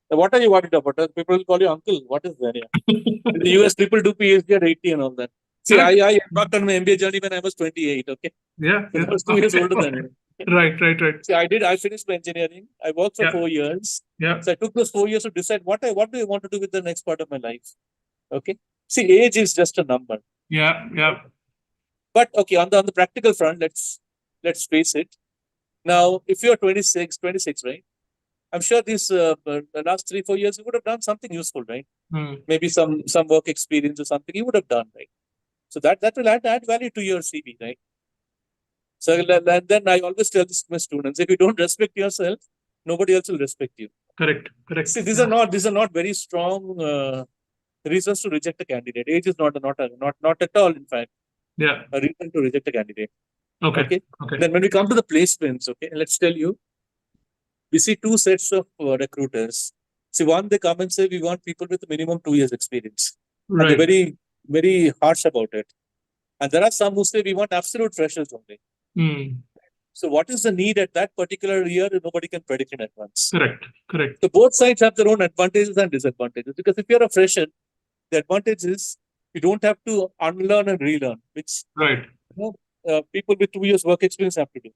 What are you worried about? People will call you uncle. What is that? Yeah. In the US, people do PhD at 80 and all that. See, I embarked on my MBA journey when I was 28. Okay. Yeah. I was 2 years older than him. Right. See, I finished my engineering. I worked for 4 years. Yeah. So I took those 4 years to decide what do I want to do with the next part of my life. Okay. See, age is just a number. Yeah. But okay, on the practical front, let's face it. Now, if you're 26, right? I'm sure these the last 3-4 years you would have done something useful, right? Maybe some work experience or something you would have done, right? So that will add value to your CV, right? So and then I always tell this to my students: if you don't respect yourself, nobody else will respect you. Correct. See, these are not very strong reasons to reject a candidate. Age is not at all, in fact. Yeah. A reason to reject a candidate. Okay. Then when we come to the placements, okay, let's tell you, we see two sets of recruiters. See, one, they come and say, we want people with minimum 2 years experience. Right. And they're very, very harsh about it. And there are some who say we want absolute freshers only. Hmm. So what is the need at that particular year? Nobody can predict in advance. Correct. Correct. So both sides have their own advantages and disadvantages. Because if you're a fresher, the advantage is you don't have to unlearn and relearn, which Right. people with 2 years work experience have to do.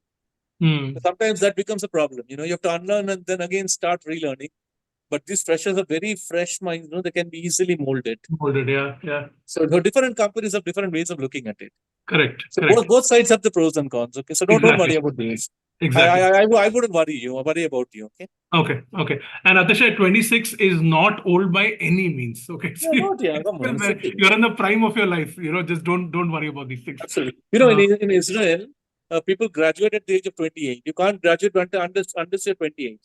Hmm. So sometimes that becomes a problem. You have to unlearn and then again start relearning. But these freshers are very fresh minds. They can be easily molded. Molded. Yeah. Yeah. So the different companies have different ways of looking at it. Correct. So Correct. both sides have the pros and cons. Okay, so don't worry Exactly. about this. Exactly. I wouldn't worry about you. Okay. Okay. Okay. And Atisha, 26 is not old by any means. Okay. So Yeah, not yeah. Come on, it's okay. you're in the prime of your life. Just don't worry about these things. Absolutely. In Israel, people graduate at the age of 28. You can't graduate until you're 28.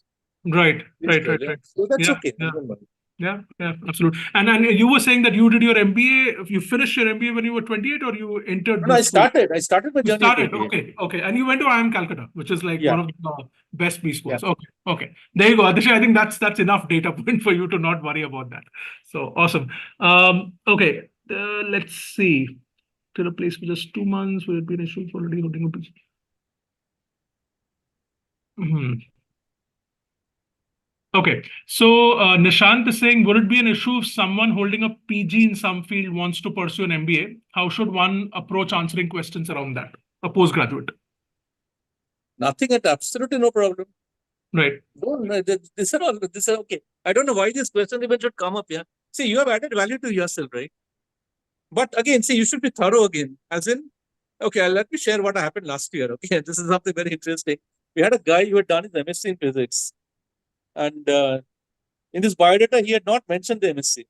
Right. Right. Israel, Right. yeah. Right. So that's Yeah. okay. Yeah. Don't worry. Yeah, absolutely. And you were saying that you did your MBA, you finished your MBA when you were 28 or you entered No, the I school? started my You journey at started, 28. okay. And you went to IIM Calcutta, which is like Yeah. one of the best B schools. Yeah. Okay. There you go. Adisha, I think that's enough data point for you to not worry about that. So awesome. Okay, let's see. To a place for just 2 months, will it be an issue for already holding a position? Okay, so Nishant is saying, would it be an issue if someone holding a PG in some field wants to pursue an MBA? How should one approach answering questions around that? A postgraduate. Nothing at absolutely no problem. Right. This are okay. I don't know why this question even should come up here. See, you have added value to yourself, right? But again, see, you should be thorough again. As in, okay, let me share what happened last year. Okay, this is something very interesting. We had a guy who had done his MSc in physics. And in his biodata, he had not mentioned the MSc.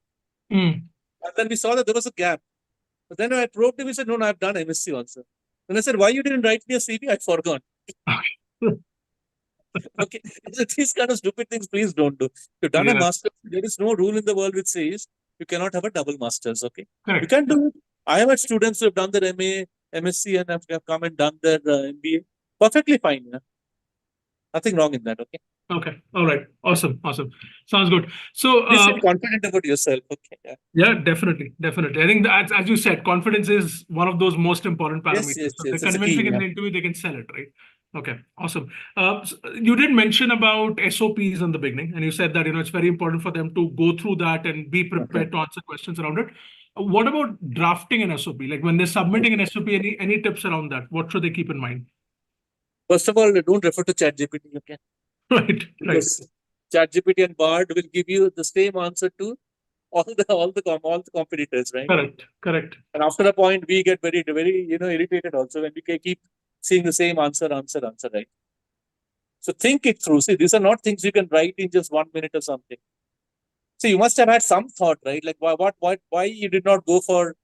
And then we saw that there was a gap. But then I probed him, he said, no, I've done MSc also. Then I said, why you didn't write me a CV? I forgot. Okay, these kind of stupid things, please don't do. If you've done a master, there is no rule in the world which says you cannot have a double masters. Okay, Correct. You can do it. I have had students who have done their MA, MSc, and have come and done their MBA. Perfectly fine. Yeah? Nothing wrong in that. Okay. Okay. All right. Awesome. Sounds good. So Please feel confident about yourself. Okay. Yeah, definitely. I think that, as you said, confidence is one of those most important parameters. Yes. So they're It's a convincing key. in the interview, they can sell it, right? Okay, awesome. So you did mention about SOPs in the beginning, and you said that it's very important for them to go through that and be prepared to answer questions around it. What about drafting an SOP? Like when they're submitting an SOP, any tips around that? What should they keep in mind? First of all, don't refer to ChatGPT. Okay. Right. Because ChatGPT and Bard will give you the same answer to all the competitors, right? Correct. And after a point, we get very irritated also when we keep seeing the same answer, right? So think it through. See, these are not things you can write in just 1 minute or something. So you must have had some thought, right? Like why you did not go for,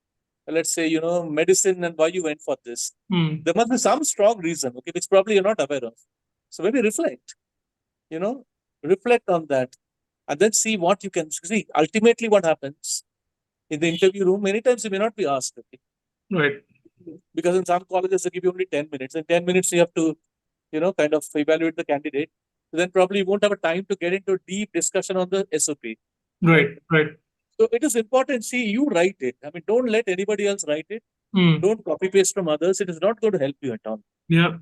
let's say, medicine, and why you went for this. There must be some strong reason, okay, which probably you're not aware of. So maybe reflect on that, and then see what you can see. Ultimately, what happens in the interview room, many times you may not be asked, okay? Right. Because in some colleges, they give you only 10 minutes. In 10 minutes, you have to, kind of evaluate the candidate. So then probably you won't have a time to get into deep discussion on the SOP. Right. So it is important. See, you write it. I mean, don't let anybody else write it. Don't copy paste from others. It is not going to help you at all. Yeah.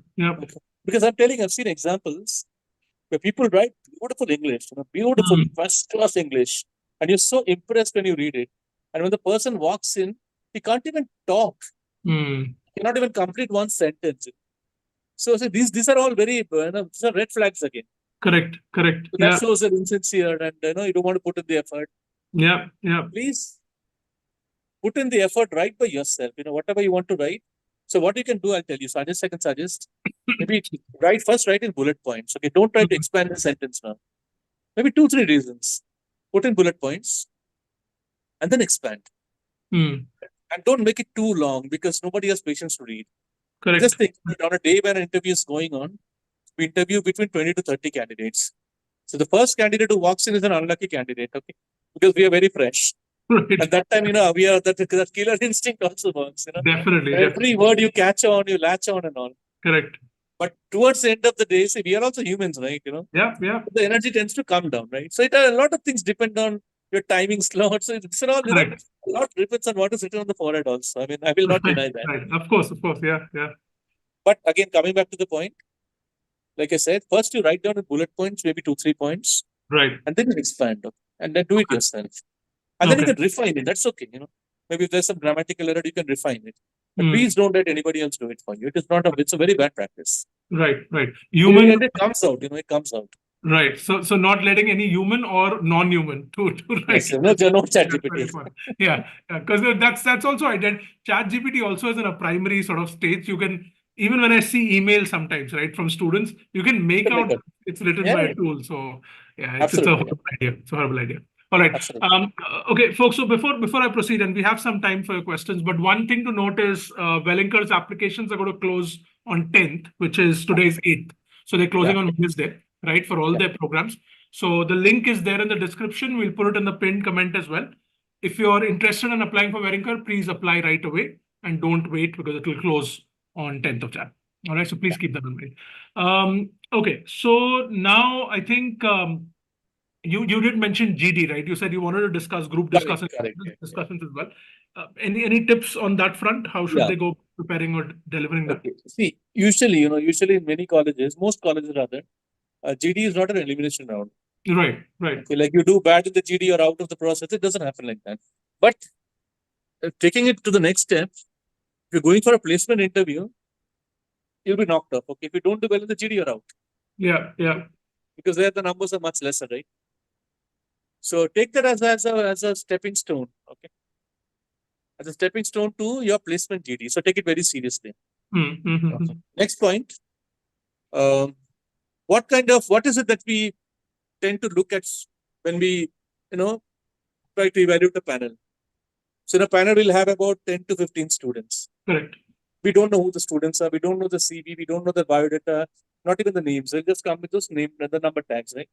Because I've seen examples where people write beautiful English, beautiful first-class English, and you're so impressed when you read it. And when the person walks in, he can't even talk. He cannot even complete one sentence. So these are all very, these are red flags again. Correct. So that shows they're insincere, and you don't want to put in the effort. Yeah. Please put in the effort, write by yourself. Whatever you want to write. So what you can do, I'll tell you. So I can suggest maybe write in bullet points. Okay, don't try to expand the sentence now. Maybe 2-3 reasons. Put in bullet points, and then expand. And don't make it too long because nobody has patience to read. Correct. Just think, on a day when an interview is going on, we interview between 20 to 30 candidates. So the first candidate who walks in is an unlucky candidate, okay? Because we are very fresh. Right. At that time, we are that killer instinct also works. Definitely. Every word you catch on, you latch on and all. Correct. But towards the end of the day, see, we are also humans, right? Yeah. The energy tends to come down, right? So a lot of things depend on your timing slot. So it's all, Correct. a lot depends on what is written on the forehead also. I mean, I will not Right, deny that. right. Of course, yeah, yeah. But again, coming back to the point, like I said, first you write down in bullet points, maybe 2, 3 points, Right. and then you expand, and then do it Okay. yourself. And then you Okay. can refine it. That's okay. Maybe if there's some grammatical error, you can refine it. But Hmm. please don't let anybody else do it for you. It is not it's a very bad practice. Right, right. And Human, it comes out, it comes out. right. So not letting any human or non-human to write. Yes, no chat That's very GPT. fun. Yeah, because that's also ident. Chat GPT also is in a primary sort of stage. You can, even when I see emails sometimes, right, from students, you can make out it's written by Yeah, a tool. So yeah, it's a absolutely. horrible idea. It's a horrible idea. All right. Absolutely. Okay, folks. So before I proceed, and we have some time for your questions, but one thing to note is Welingkar's applications are going to close on 10th, which is today's 8th. So they're closing Yeah. on Wednesday, right, for all Yeah. their programs. So the link is there in the description. We'll put it in the pinned comment as well. If you're interested in applying for Welingkar, please apply right away and don't wait because it will close on 10th of Jan. All right, so please keep that in mind. Okay, so now I think you did mention GD, right? You said you wanted to discuss group discussions Correct. as well. Any tips on that front? How should they go preparing or delivering that? Okay. See, usually in many colleges, most colleges rather, GD is not an elimination round. Right, right. Okay, like you do bad in the GD or out of the process, it doesn't happen like that. But taking it to the next step, if you're going for a placement interview, you'll be knocked off. Okay, if you don't do well in the GD, you're out. Yeah, yeah. Because there the numbers are much lesser, right? So take that as a stepping stone. Okay, as a stepping stone to your placement GD. So take it very seriously. Mm-hmm. Next point. What is it that we tend to look at when we, try to evaluate a panel? So in a panel, we'll have about 10 to 15 students. Correct. We don't know who the students are. We don't know the CV. We don't know the biodata, not even the names. They'll just come with those name and the number tags, right?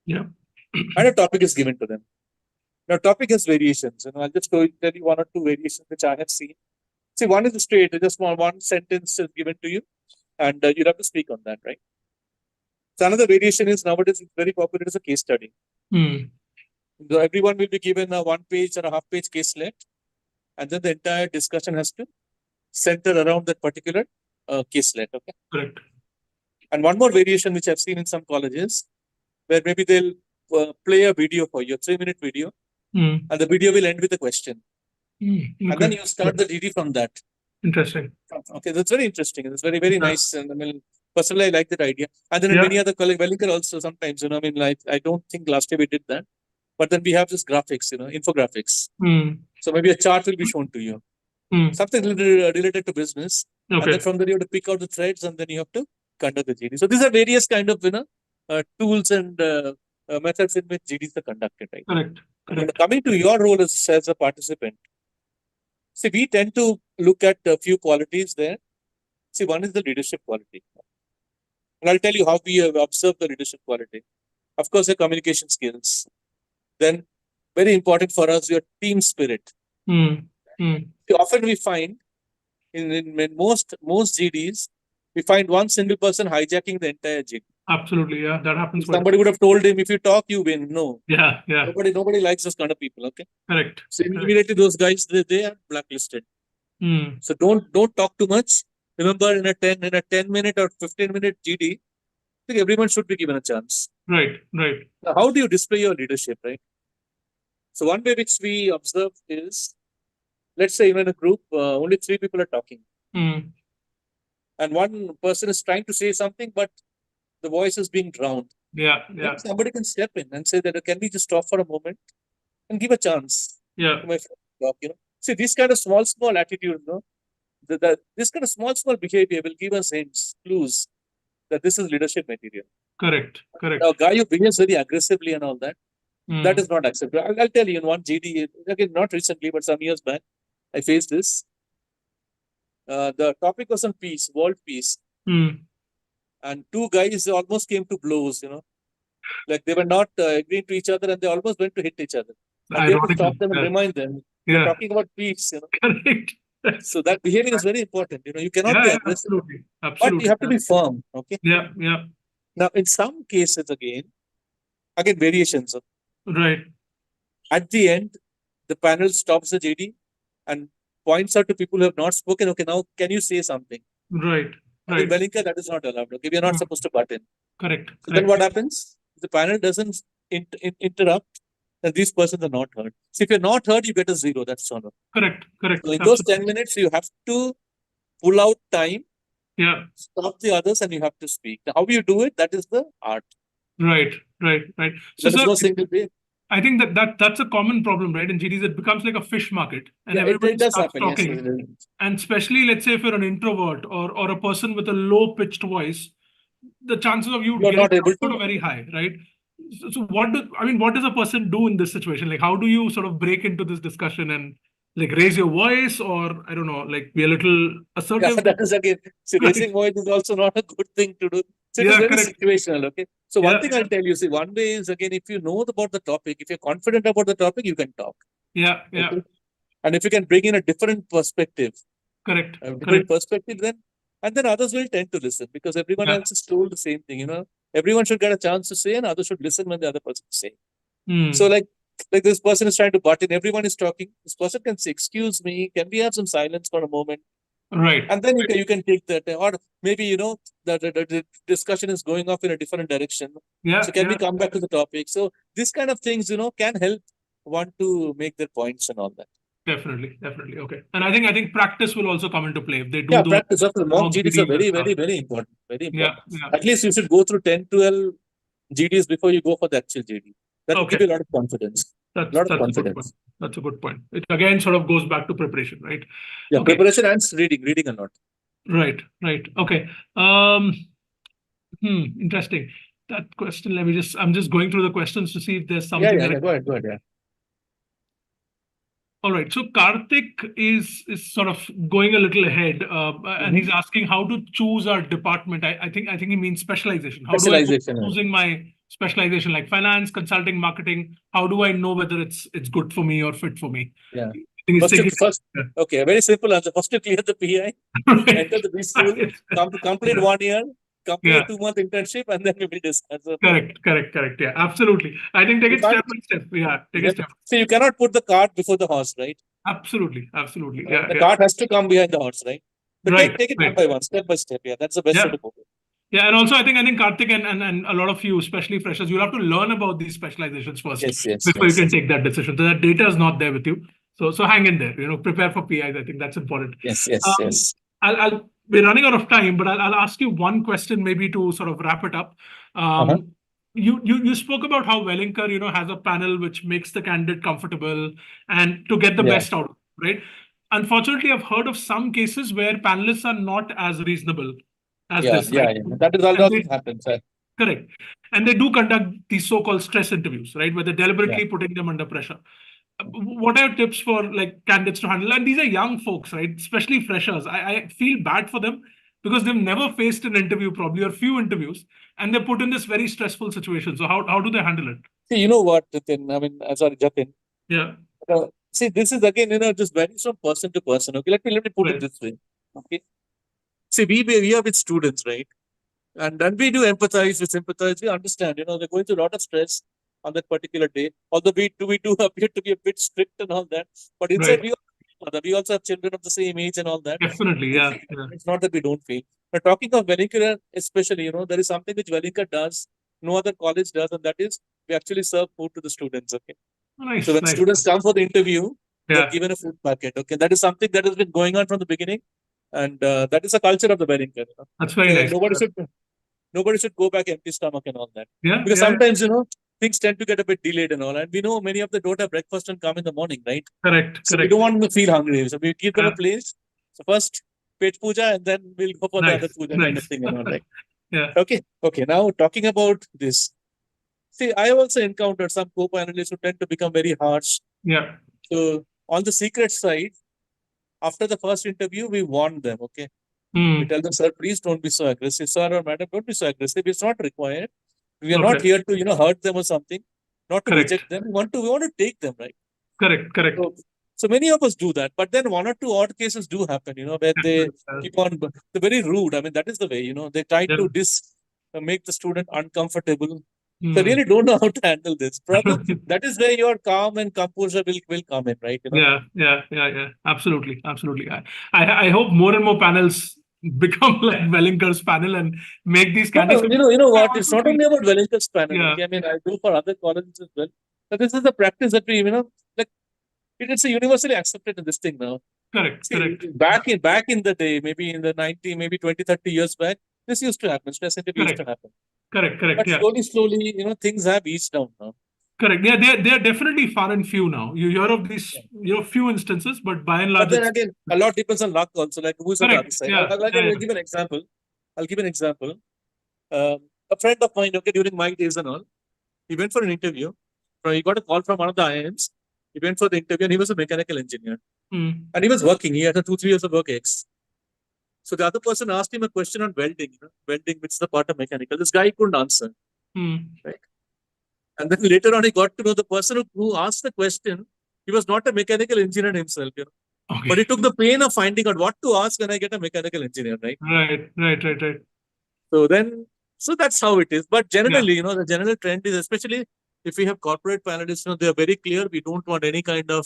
Yeah. And a topic is given to them. Now, topic has variations. I'll just tell you 1 or 2 variations which I have seen. See, one is straight. Just one sentence is given to you, and you'll have to speak on that, right? So another variation is nowadays it's very popular. It's a case study. So everyone will be given a 1 page or a half page caselet, and then the entire discussion has to center around that particular caselet. Okay. Correct. And one more variation which I've seen in some colleges, where maybe they'll play a video for you, a 3-minute video, and the video will end with a question. Okay. And then you start the GD from that. Interesting. Okay, that's very interesting. It's very, very nice. And I mean, personally, I like that idea. And then in many other colleges, Welingkar also sometimes, I don't think last year we did that. But then we have this graphics, infographics. So maybe a chart will be shown to you. Something related to business. Okay. And then from there you have to pick out the threads and then you have to conduct the GD. So these are various kind of, tools and methods in which GDs are conducted, right? Correct. And coming to your role as a participant, see, we tend to look at a few qualities there. See, one is the leadership quality. And I'll tell you how we have observed the leadership quality. Of course, your communication skills. Then, very important for us, your team spirit. Often we find in most GDs, we find one single person hijacking the entire GD. Absolutely, yeah, that happens. Somebody would have told him, if you talk, you win. No. Yeah. Nobody likes those kind of people. Okay. Correct. So immediately those guys they are blacklisted. So don't talk too much. Remember, in a 10-minute or 15-minute GD, I think everyone should be given a chance. Right. Now, how do you display your leadership, right? So one way which we observe is, let's say in a group, only 3 people are talking. And one person is trying to say something, but the voice is being drowned. Yeah. Then somebody can step in and say that, can we just stop for a moment and give a chance? Yeah. To my friend talk, See, this kind of small attitude, this kind of small behavior will give us hints, clues that this is leadership material. Correct. Now, a guy who behaves very aggressively and all that, that is not acceptable. I'll tell you in one GD, again, not recently, but some years back, I faced this. The topic was on peace, world peace. And 2 guys almost came to blows, like they were not agreeing to each other and they almost went to hit each other. And they have to stop them and remind them, we're talking about peace. Correct. So that behavior is very important. You cannot be aggressive, absolutely. But you have to be firm. Okay. Yeah. Now, in some cases, again variations. Right. At the end, the panel stops the JD and points out to people who have not spoken. Okay, now can you say something? Right. And in Right. Welingkar, that is not allowed. Okay, we are not Mm, supposed to butt in. correct. So then Correct. what happens? The panel doesn't interrupt, and these persons are not heard. So if you're not heard, you get a 0. That's all. Correct. Correct. So in those Absolutely. 10 minutes, you have to pull out time, Yeah. stop the others, and you have to speak. Now, how you do it? That is the art. Right. Right. Right. So, There is sir, no single way. I think that's a common problem, right? In GDs, it becomes like a fish market, and Yeah, everybody it does starts happen. Yes, talking. it is. And especially, let's say, if you're an introvert or a person with a low pitched voice, the chances of you You are getting not able out to. are very high, right? So what does a person do in this situation? Like, how do you sort of break into this discussion and like raise your voice, or I don't know, like be a little Yeah, assertive? that is again. See, Right. raising voice is also not a good thing to do. So it is Yeah, very correct. situational. Okay. So one Yeah, thing I'll tell you, see, one way is again, if you know about the topic, if you're confident about the topic, you can talk. yeah, yeah. Okay. And if you can bring in a different perspective, Correct, different correct. perspective, then and then others will tend to listen because everyone Yeah. else is told the same thing. Everyone should get a chance to say, and others should listen when the other person is saying. So Hmm. like this person is trying to butt in, everyone is talking. This person can say, "Excuse me, can we have some silence for a moment?" Right. And then you can take that, or maybe the discussion is going off in a different direction. So Yeah, can we yeah. come back to the topic? So this kind of things can help one to make their points and all that. Definitely, definitely. Okay. And I think practice will also come into play if they do Yeah, those practice of the mock mock GDs are GDs and very, stuff. very, very important. Very Yeah, important. yeah. At least you should go through 10, 12 GDs before you go for the actual GD. That will give Okay. you a lot of confidence. A lot of That's a good point. confidence. That's a good point. It again sort of goes back to preparation, right? Yeah, Okay. preparation and reading a lot. Right, right. Okay. Interesting. That question, I'm just going through the questions to see if there's Yeah, something yeah, that yeah. Go ahead, go ahead. Yeah. All right. So Karthik is sort of going a little ahead, and he's asking how to choose our department. I think he means specialization. How do I go Specialization. choosing my specialization, like finance, consulting, marketing? How do I know whether it's good for me or fit for me? Yeah. I think he's First, taking. okay, a very simple answer. First, to clear the PI, Right. enter the Weschool, complete Yeah. 1 year, complete a Yeah. 2-month internship, and then we will discuss. Okay. Correct. Correct. Correct. Yeah. Absolutely. I think take You it can't, step by step. Yeah. Take it step. so you cannot put the cart before the horse, right? Absolutely. Absolutely. Yeah. The Yeah. cart has to come behind the horse, right? So Right. take it one Right. by one, step by step. Yeah, that's the best way Yeah. to put it. Yeah, and also I think Karthik and a lot of you, especially freshers, you'll have to learn about these specializations first Yes, yes, before you yes, can take that decision. So that data is not there with you. So hang in there. Prepare for PIs. I think that's important. yes, yes, Um, yes. we're running out of time, but I'll ask you one question maybe to sort of wrap it up. Uh-huh. You spoke about how Welingkar has a panel which makes the candidate comfortable and to get the Yeah, best out of it, right? Unfortunately, I've heard of some cases where panelists are not as reasonable as yeah, this, yeah, right? yeah. That is all And that happens. correct. And they do conduct these so-called stress interviews, right? Where they're Yeah. deliberately putting them under pressure. What are your tips for like candidates to handle? And these are young folks, right? Especially freshers. I feel bad for them because they've never faced an interview, probably, or few interviews, and they're put in this very stressful situation. So how do they handle it? See, you know what, Jatin? I mean, sorry, Jatin. Yeah. See, this is again, just varies from person to person. Okay, let me put it Right. this way. Okay. See, we are with students, right? And then we do empathize, we sympathize, we understand, they're going through a lot of stress on that particular day. Although we do appear to be a bit strict and all that. But inside Right. we also have children of the same age and all that. Definitely. Yeah. Yeah. It's not that we don't feel. But talking of Welingkar, especially, there is something which Welingkar does, no other college does, and that is we actually serve food to the students. Okay. So Nice. when Nice. students come for the interview, they're Yeah. given a food packet. Okay. That is something that has been going on from the beginning. And that is a culture of the Welingkar. That's very So nice. nobody should go back empty stomach and all that. Yeah. Because Yeah. sometimes, things tend to get a bit delayed and all. And we know many of them don't have breakfast and come in the morning, right? Correct. So we Correct. don't want them to feel hungry. So we give them a Yeah. place. So first, pet puja, and then we'll go for the other Nice. puja kind of Nice. thing and all, right? Yeah. Okay. Okay. Now talking about this. See, I have also encountered some co-panelists who tend to become very harsh. Yeah. So on the secret side, after the first interview, we warn them, okay? We Hmm. tell them, sir, please don't be so aggressive. Sir or madam, don't be so aggressive. It's not required. We are not Okay. here to, hurt them or something, not to Correct. reject them. We want to take them, right? Correct. Correct. So many of us do that. But then one or two odd cases do happen, where they keep on, they're very rude. I mean, that is the way, they try Yeah. to make the student uncomfortable. So I really don't know how to handle this. Probably that is where your calm and composure will come in, right? You know? Yeah. Absolutely. I hope more and more panels become like Wellingkar's panel and make these No, candidates. you know I what? It's also not feel, only about Wellington's panel. yeah, Okay? I mean, I do for other colleges as well. But this is the practice that we, like it's a universally accepted in this thing now. See, correct, back in the day, maybe in the 90, maybe 20, 30 years back, this used to happen. Stress interview used to happen. correct. But Yeah, slowly, things have eased down now. correct. Yeah, they're definitely far and few now. You hear of these, few instances, but by and But large, then it's again, a lot depends on luck also, like who's on the other correct. side. Yeah, I'll give an example. I'll give an example. A friend of mine, okay, during my days and all, he went for an interview. He got a call from one of the IIMs. He went for the interview and he was a mechanical engineer. And he was working. He had a 2-3 years of work ex. So the other person asked him a question on welding, welding, which is the part of mechanical. This guy couldn't answer. Right? And then later on, he got to know the person who asked the question, he was not a mechanical engineer himself, Okay. But he took the pain of finding out what to ask when I get a mechanical engineer, right? Right. So that's how it is. But generally, the general trend is, especially if we have corporate panelists, they are very clear. We don't want any kind of,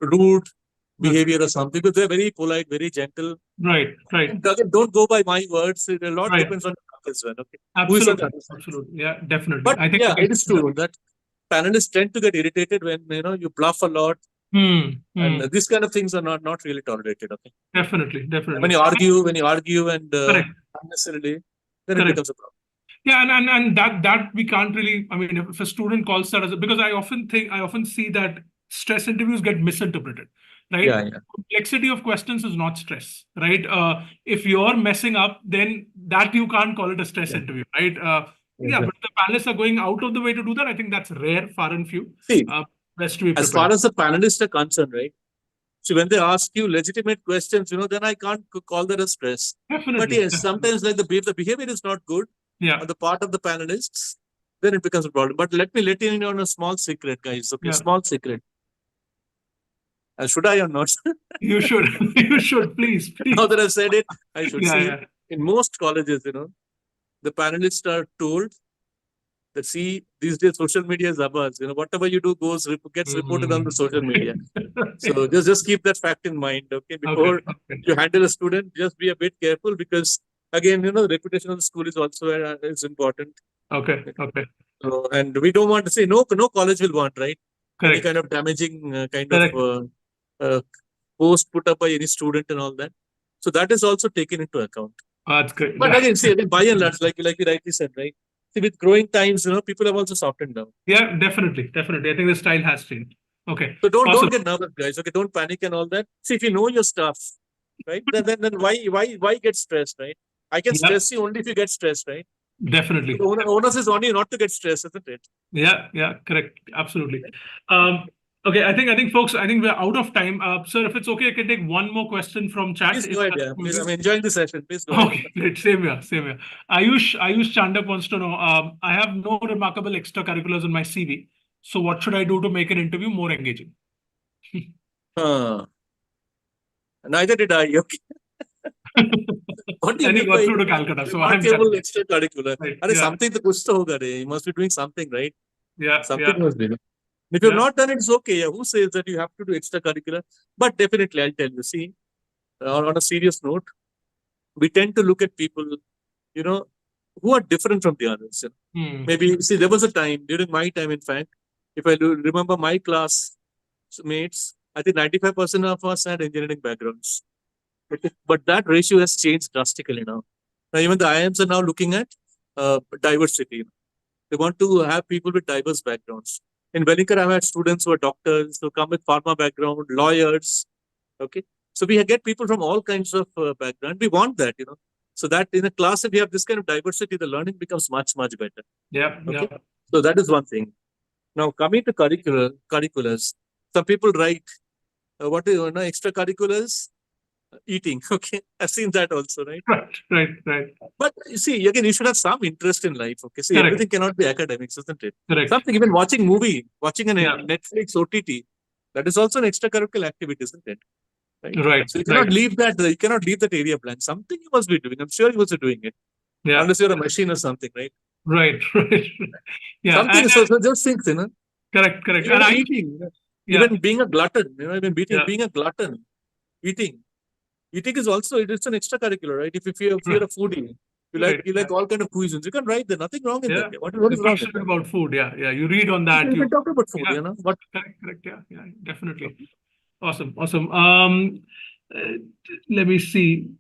rude behavior or something, because they're very polite, very gentle. Right. And again, don't go by my words. A lot depends on the as well. Okay. Absolutely. Yeah, definitely. But I think it is true that panelists tend to get irritated when you bluff a lot. And these kind of things are not really tolerated. Okay. Definitely. When you argue and unnecessarily, then it becomes a problem. Yeah, and that we can't really. I mean, if a student calls that because I often see that stress interviews get misinterpreted, right? Yeah. Complexity of questions is not stress, right? If you're messing up, then that you can't call it a stress interview, right? But the panelists are going out of the way to do that. I think that's rare, far and few. See, best to be prepared. As far as the panelists are concerned, right? So when they ask you legitimate questions, then I can't call that a stress. Definitely. But yes, sometimes like the behavior is not good on the part of the panelists, then it becomes a problem. But let you in on a small secret, guys. Okay, small secret. Should I or not? You should. You should, please. Now that I've said it, I should see. In most colleges, the panelists are told that, see, these days social media is abuzz. Whatever you do gets reported on the social media. So just keep that fact in mind. Okay, before you handle a student, just be a bit careful, because again, the reputation of the school is also is important. Okay. So, and we don't want to say no college will want, right? Correct. Any kind of damaging of post put up by any student and all that. So that is also taken into account. That's good. But again, by and large, like you rightly said, right? See, with growing times, people have also softened down. Yeah, definitely. I think the style has changed. Okay. So don't get nervous, guys. Okay, don't panic and all that. See, if you know your stuff, right? then why get stressed, right? I can stress you only if you get stressed, right? Definitely. So the onus is on you not to get stressed, isn't it? Yeah, correct. Absolutely. Okay, I think folks, we're out of time. Sir, if it's okay, I can take one more question from chat. Please go ahead. Yeah. Please, I'm enjoying the session. Please go ahead. Okay, great. Same here. Ayush Chandak wants to know, I have no remarkable extracurriculars in my CV. So what should I do to make an interview more engaging? Neither did I. Okay. What do you mean by through to Calcutta? So remarkable extracurricular? Something to kuch to hoga re. You must be doing something, right? Something must be. If you've not done it, it's okay. Who says that you have to do extracurricular? But definitely, I'll tell you. See, on a serious note, we tend to look at people, who are different from the others. Maybe, see, there was a time, during my time, in fact, if I remember my class mates, I think 95% of us had engineering backgrounds. But that ratio has changed drastically now. Now, even the IIMs are now looking at diversity. They want to have people with diverse backgrounds. In Welingkar, I've had students who are doctors, who come with pharma background, lawyers. Okay. So we get people from all kinds of background. We want that, So that in a class, if we have this kind of diversity, the learning becomes much better. Yeah. So that is one thing. Now, coming to curriculars, some people write, extracurriculars, eating. Okay. I've seen that also, right? Right. But you see, again, you should have some interest in life. Okay. See, everything cannot be academics, isn't it? Correct. Something, even watching a Netflix OTT, that is also an extracurricular activity, isn't it? Right. So you cannot leave that area blank. Something you must be doing. I'm sure you must be doing it. Yeah. Unless you're a machine or something, right? Right, right. Yeah, Something and so just think, correct, correct. even And I, eating, yeah, even being a glutton, even yeah, being a glutton, eating. Eating is also it's an extracurricular, right? If you're a foodie, right, you yeah, like all kind of cuisines. You can write there. Nothing wrong in that. yeah. What You're is wrong in passionate that? about food. Yeah, yeah. You read on that. You You, can talk about food, yeah, But correct, correct. Yeah, yeah, definitely. Awesome, awesome. Uh, Let me see.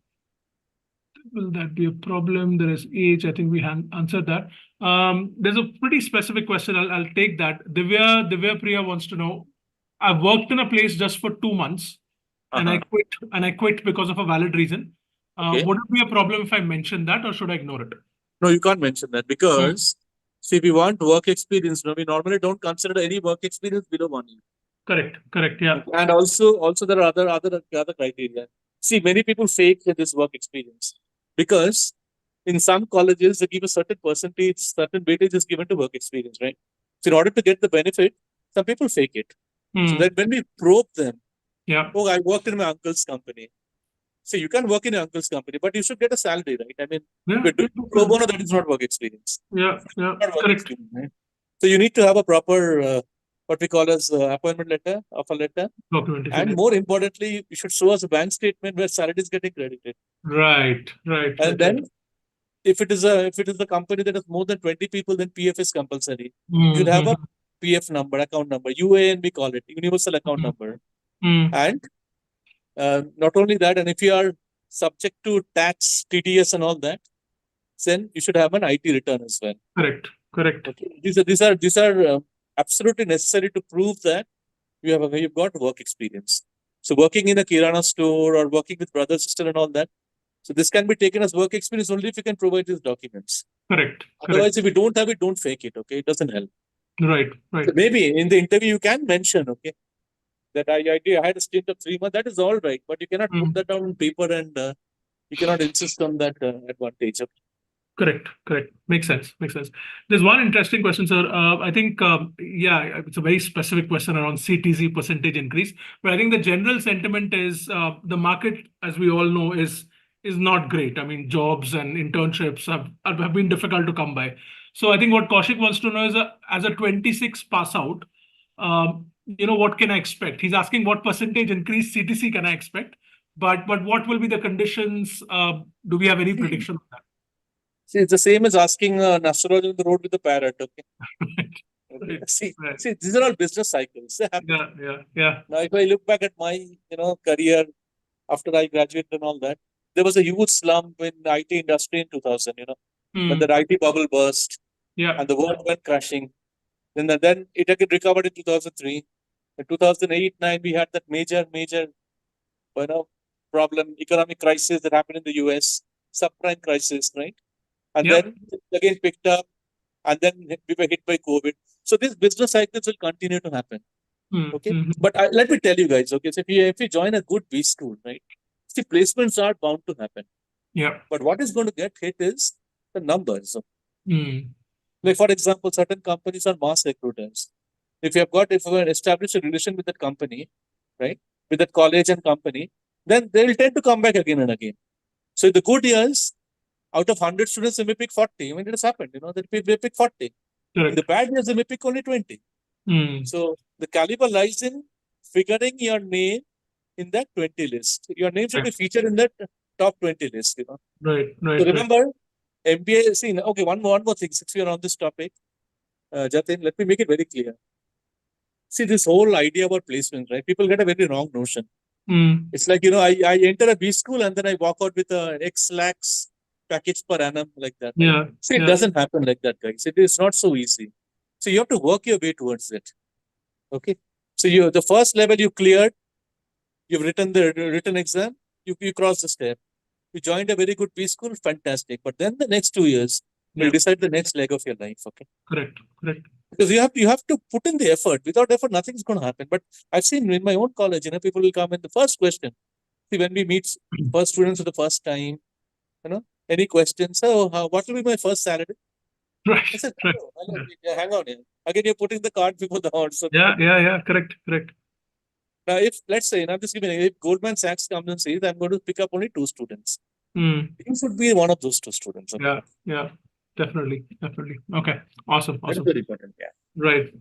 Will that be a problem? There is age. I think we answered that. There's a pretty specific question. I'll take that. Divya Priya wants to know. I've worked in a place just for 2 months, and I uh-huh. quit. And I quit because of a valid reason. Okay. Would it be a problem if I mention that, or should I ignore it? No, you can't mention that Hmm. because see, if you want work experience, we normally don't consider any work experience below 1 year. Correct, correct. Yeah. Okay. And also there are other criteria. See, many people fake this work experience because in some colleges they give a certain percentage, certain weightage is given to work experience, right? So in order to get the benefit, some people fake it. So Hmm. that when we probe them, Yeah. oh, I worked in my uncle's company. So you can work in your uncle's company, but you should get a salary, right? I mean, if Yeah. you're doing pro bono, that is not work experience. Yeah. Yeah. Not work Correct. experience, right? So you need to have a proper what we call as appointment letter, offer letter, Documentation. and more importantly, you should show us a bank statement where salary is getting credited. Right. Right. And Right. Right. then if it is a company that has more than 20 people, then PF is compulsory. Hmm. You'll have Hmm. a PF number, account number, UAN we call it, universal account Hmm. number. Hmm. And not only that, and if you are subject to tax, TDS, and all that, then you should have an IT return as well. Correct. Correct. Okay, these are absolutely necessary to prove that you've got work experience. So working in a Kirana store or working with brother sister and all that. So this can be taken as work experience only if you can provide these documents. Correct. Correct. Otherwise, if you don't have it, don't fake it. Okay, it doesn't help. Right. Right. So maybe in the interview you can mention, okay, that I had a stint of 3 months. That is all right, but you cannot Hmm. put that down on paper and you cannot insist on that advantage. Okay? Correct, correct. Makes sense. Makes sense. There's one interesting question, sir. I think, yeah, it's a very specific question around CTC percentage increase. But I think the general sentiment is the market, as we all know, is not great. I mean, jobs and internships have been difficult to come by. So I think what Kaushik wants to know is, as a 26 pass out, what can I expect? He's asking what percentage increase CTC can I expect? But what will be the conditions? Do we have any prediction on that? See, it's the same as asking Nasraj on the road with the parrot. Okay. Okay. Right, See, right. see, these are all business cycles. They happen. Yeah, yeah, yeah, Now, if I look back at my, career after I graduated and all that, there was a huge slump in the IT industry in 2000. When the mm, IT bubble burst yeah, and the world went crashing. Then it again recovered in 2003. In 2008, 9, we had that major, you know, problem, economic crisis that happened in the US, subprime crisis, right? And yeah, then it again picked up, and then we were hit by COVID. So these business cycles will continue to happen. Okay, mhm, but let me tell you guys. Okay, so if you join a good B school, right? See, placements are bound to happen. yeah, But what is going to get hit is the numbers. mm, Like for example, certain companies are mass recruiters. If you have established a relation with that company, right, with that college and company, then they will tend to come back again and again. So in the good years, out of 100 students, they may pick 40. I mean, it has happened, they pick 40. In the correct. bad years, they may pick only 20. Mm, So the caliber lies in figuring your name in that 20 list. Your name should right, be featured in that top 20 list. right, So right, right. remember, MBA, see, okay, one more thing, since we are on this topic, Jatin, let me make it very clear. See, this whole idea about placement, right? People get a very wrong notion. Mm, It's like, I enter a B school and then I walk out with a X lakhs package per annum like that, right? yeah, See, it yeah, doesn't happen like that, guys. It is not so easy. So you have to work your way towards it. Okay. So the first level you cleared, you've written the written exam, you cross the step. You joined a very good B school, fantastic. But then the next 2 years will yeah, decide the next leg of your life. Okay. correct, correct. Because you have to put in the effort. Without effort, nothing's going to happen. But I've seen in my own college, people will come and the first question, see, when we meet first students for the first time, any questions? So, what will be my first salary? Right, I said, right. hello, Yeah, hang on here. Again, you're putting the cart before the horse. Okay. yeah, yeah, yeah, correct, correct. Now, if let's say, and I'm just giving, if Goldman Sachs comes and says, I'm going to pick up only 2 students, Mm, you should be one of those 2 students. Okay. yeah, yeah. Definitely. Okay. Awesome. That is very important. Yeah. Right.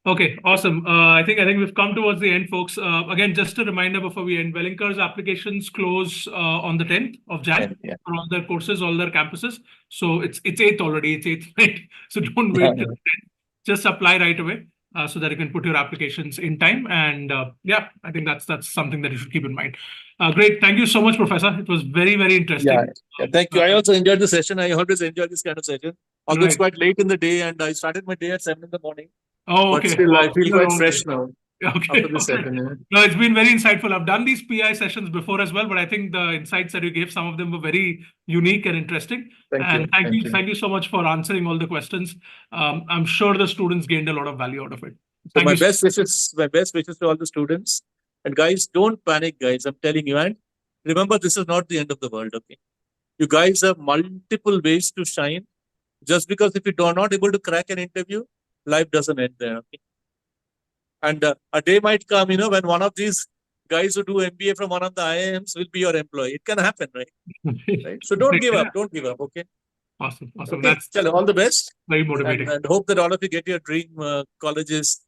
Okay, awesome. I think we've come towards the end, folks. Again, just a reminder before we end, Wellingkar's applications close on the 10th of Jan Yeah. for all their courses, all their campuses. So it's 8th already. It's 8th, right? So don't Yeah. wait till the 10th. Just apply right away so that you can put your applications in time. And yeah, I think that's something that you should keep in mind. Great. Thank you so much, Professor. It was very, very interesting. Thank you. I also enjoyed the session. I always enjoy this kind of session. Although it's Right. quite late in the day and I started my day at 7 in the morning. Oh, But okay. still, I feel Your quite own fresh day. now Okay. after this session. Yeah. No, it's been very insightful. I've done these PI sessions before as well, but I think the insights that you gave, some of them were very unique and interesting. Thank you. Thank you so much for answering all the questions. I'm sure the students gained a lot of value out of it. So Thank my you. best wishes to all the students. And guys, don't panic, guys. I'm telling you. And remember, this is not the end of the world. Okay. You guys have multiple ways to shine. Just because if you are not able to crack an interview, life doesn't end there. Okay. And a day might come, when one of these guys who do MBA from one of the IIMs will be your employee. It can happen, right? Right. So don't give up. Don't give up. Okay. Awesome. Okay. That's all the best. very motivating. And hope that all of you get your dream colleges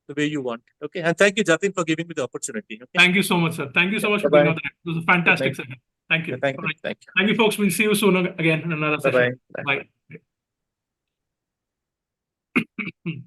the way you want. Okay. And thank you, Jatin, for giving me the opportunity. Okay. Thank you so much, sir. Thank you so much for Bye-bye. being on the. It was a fantastic session. Thank you. Thank you. Thank you, folks. We'll see you soon again in another session. Bye-bye. Bye.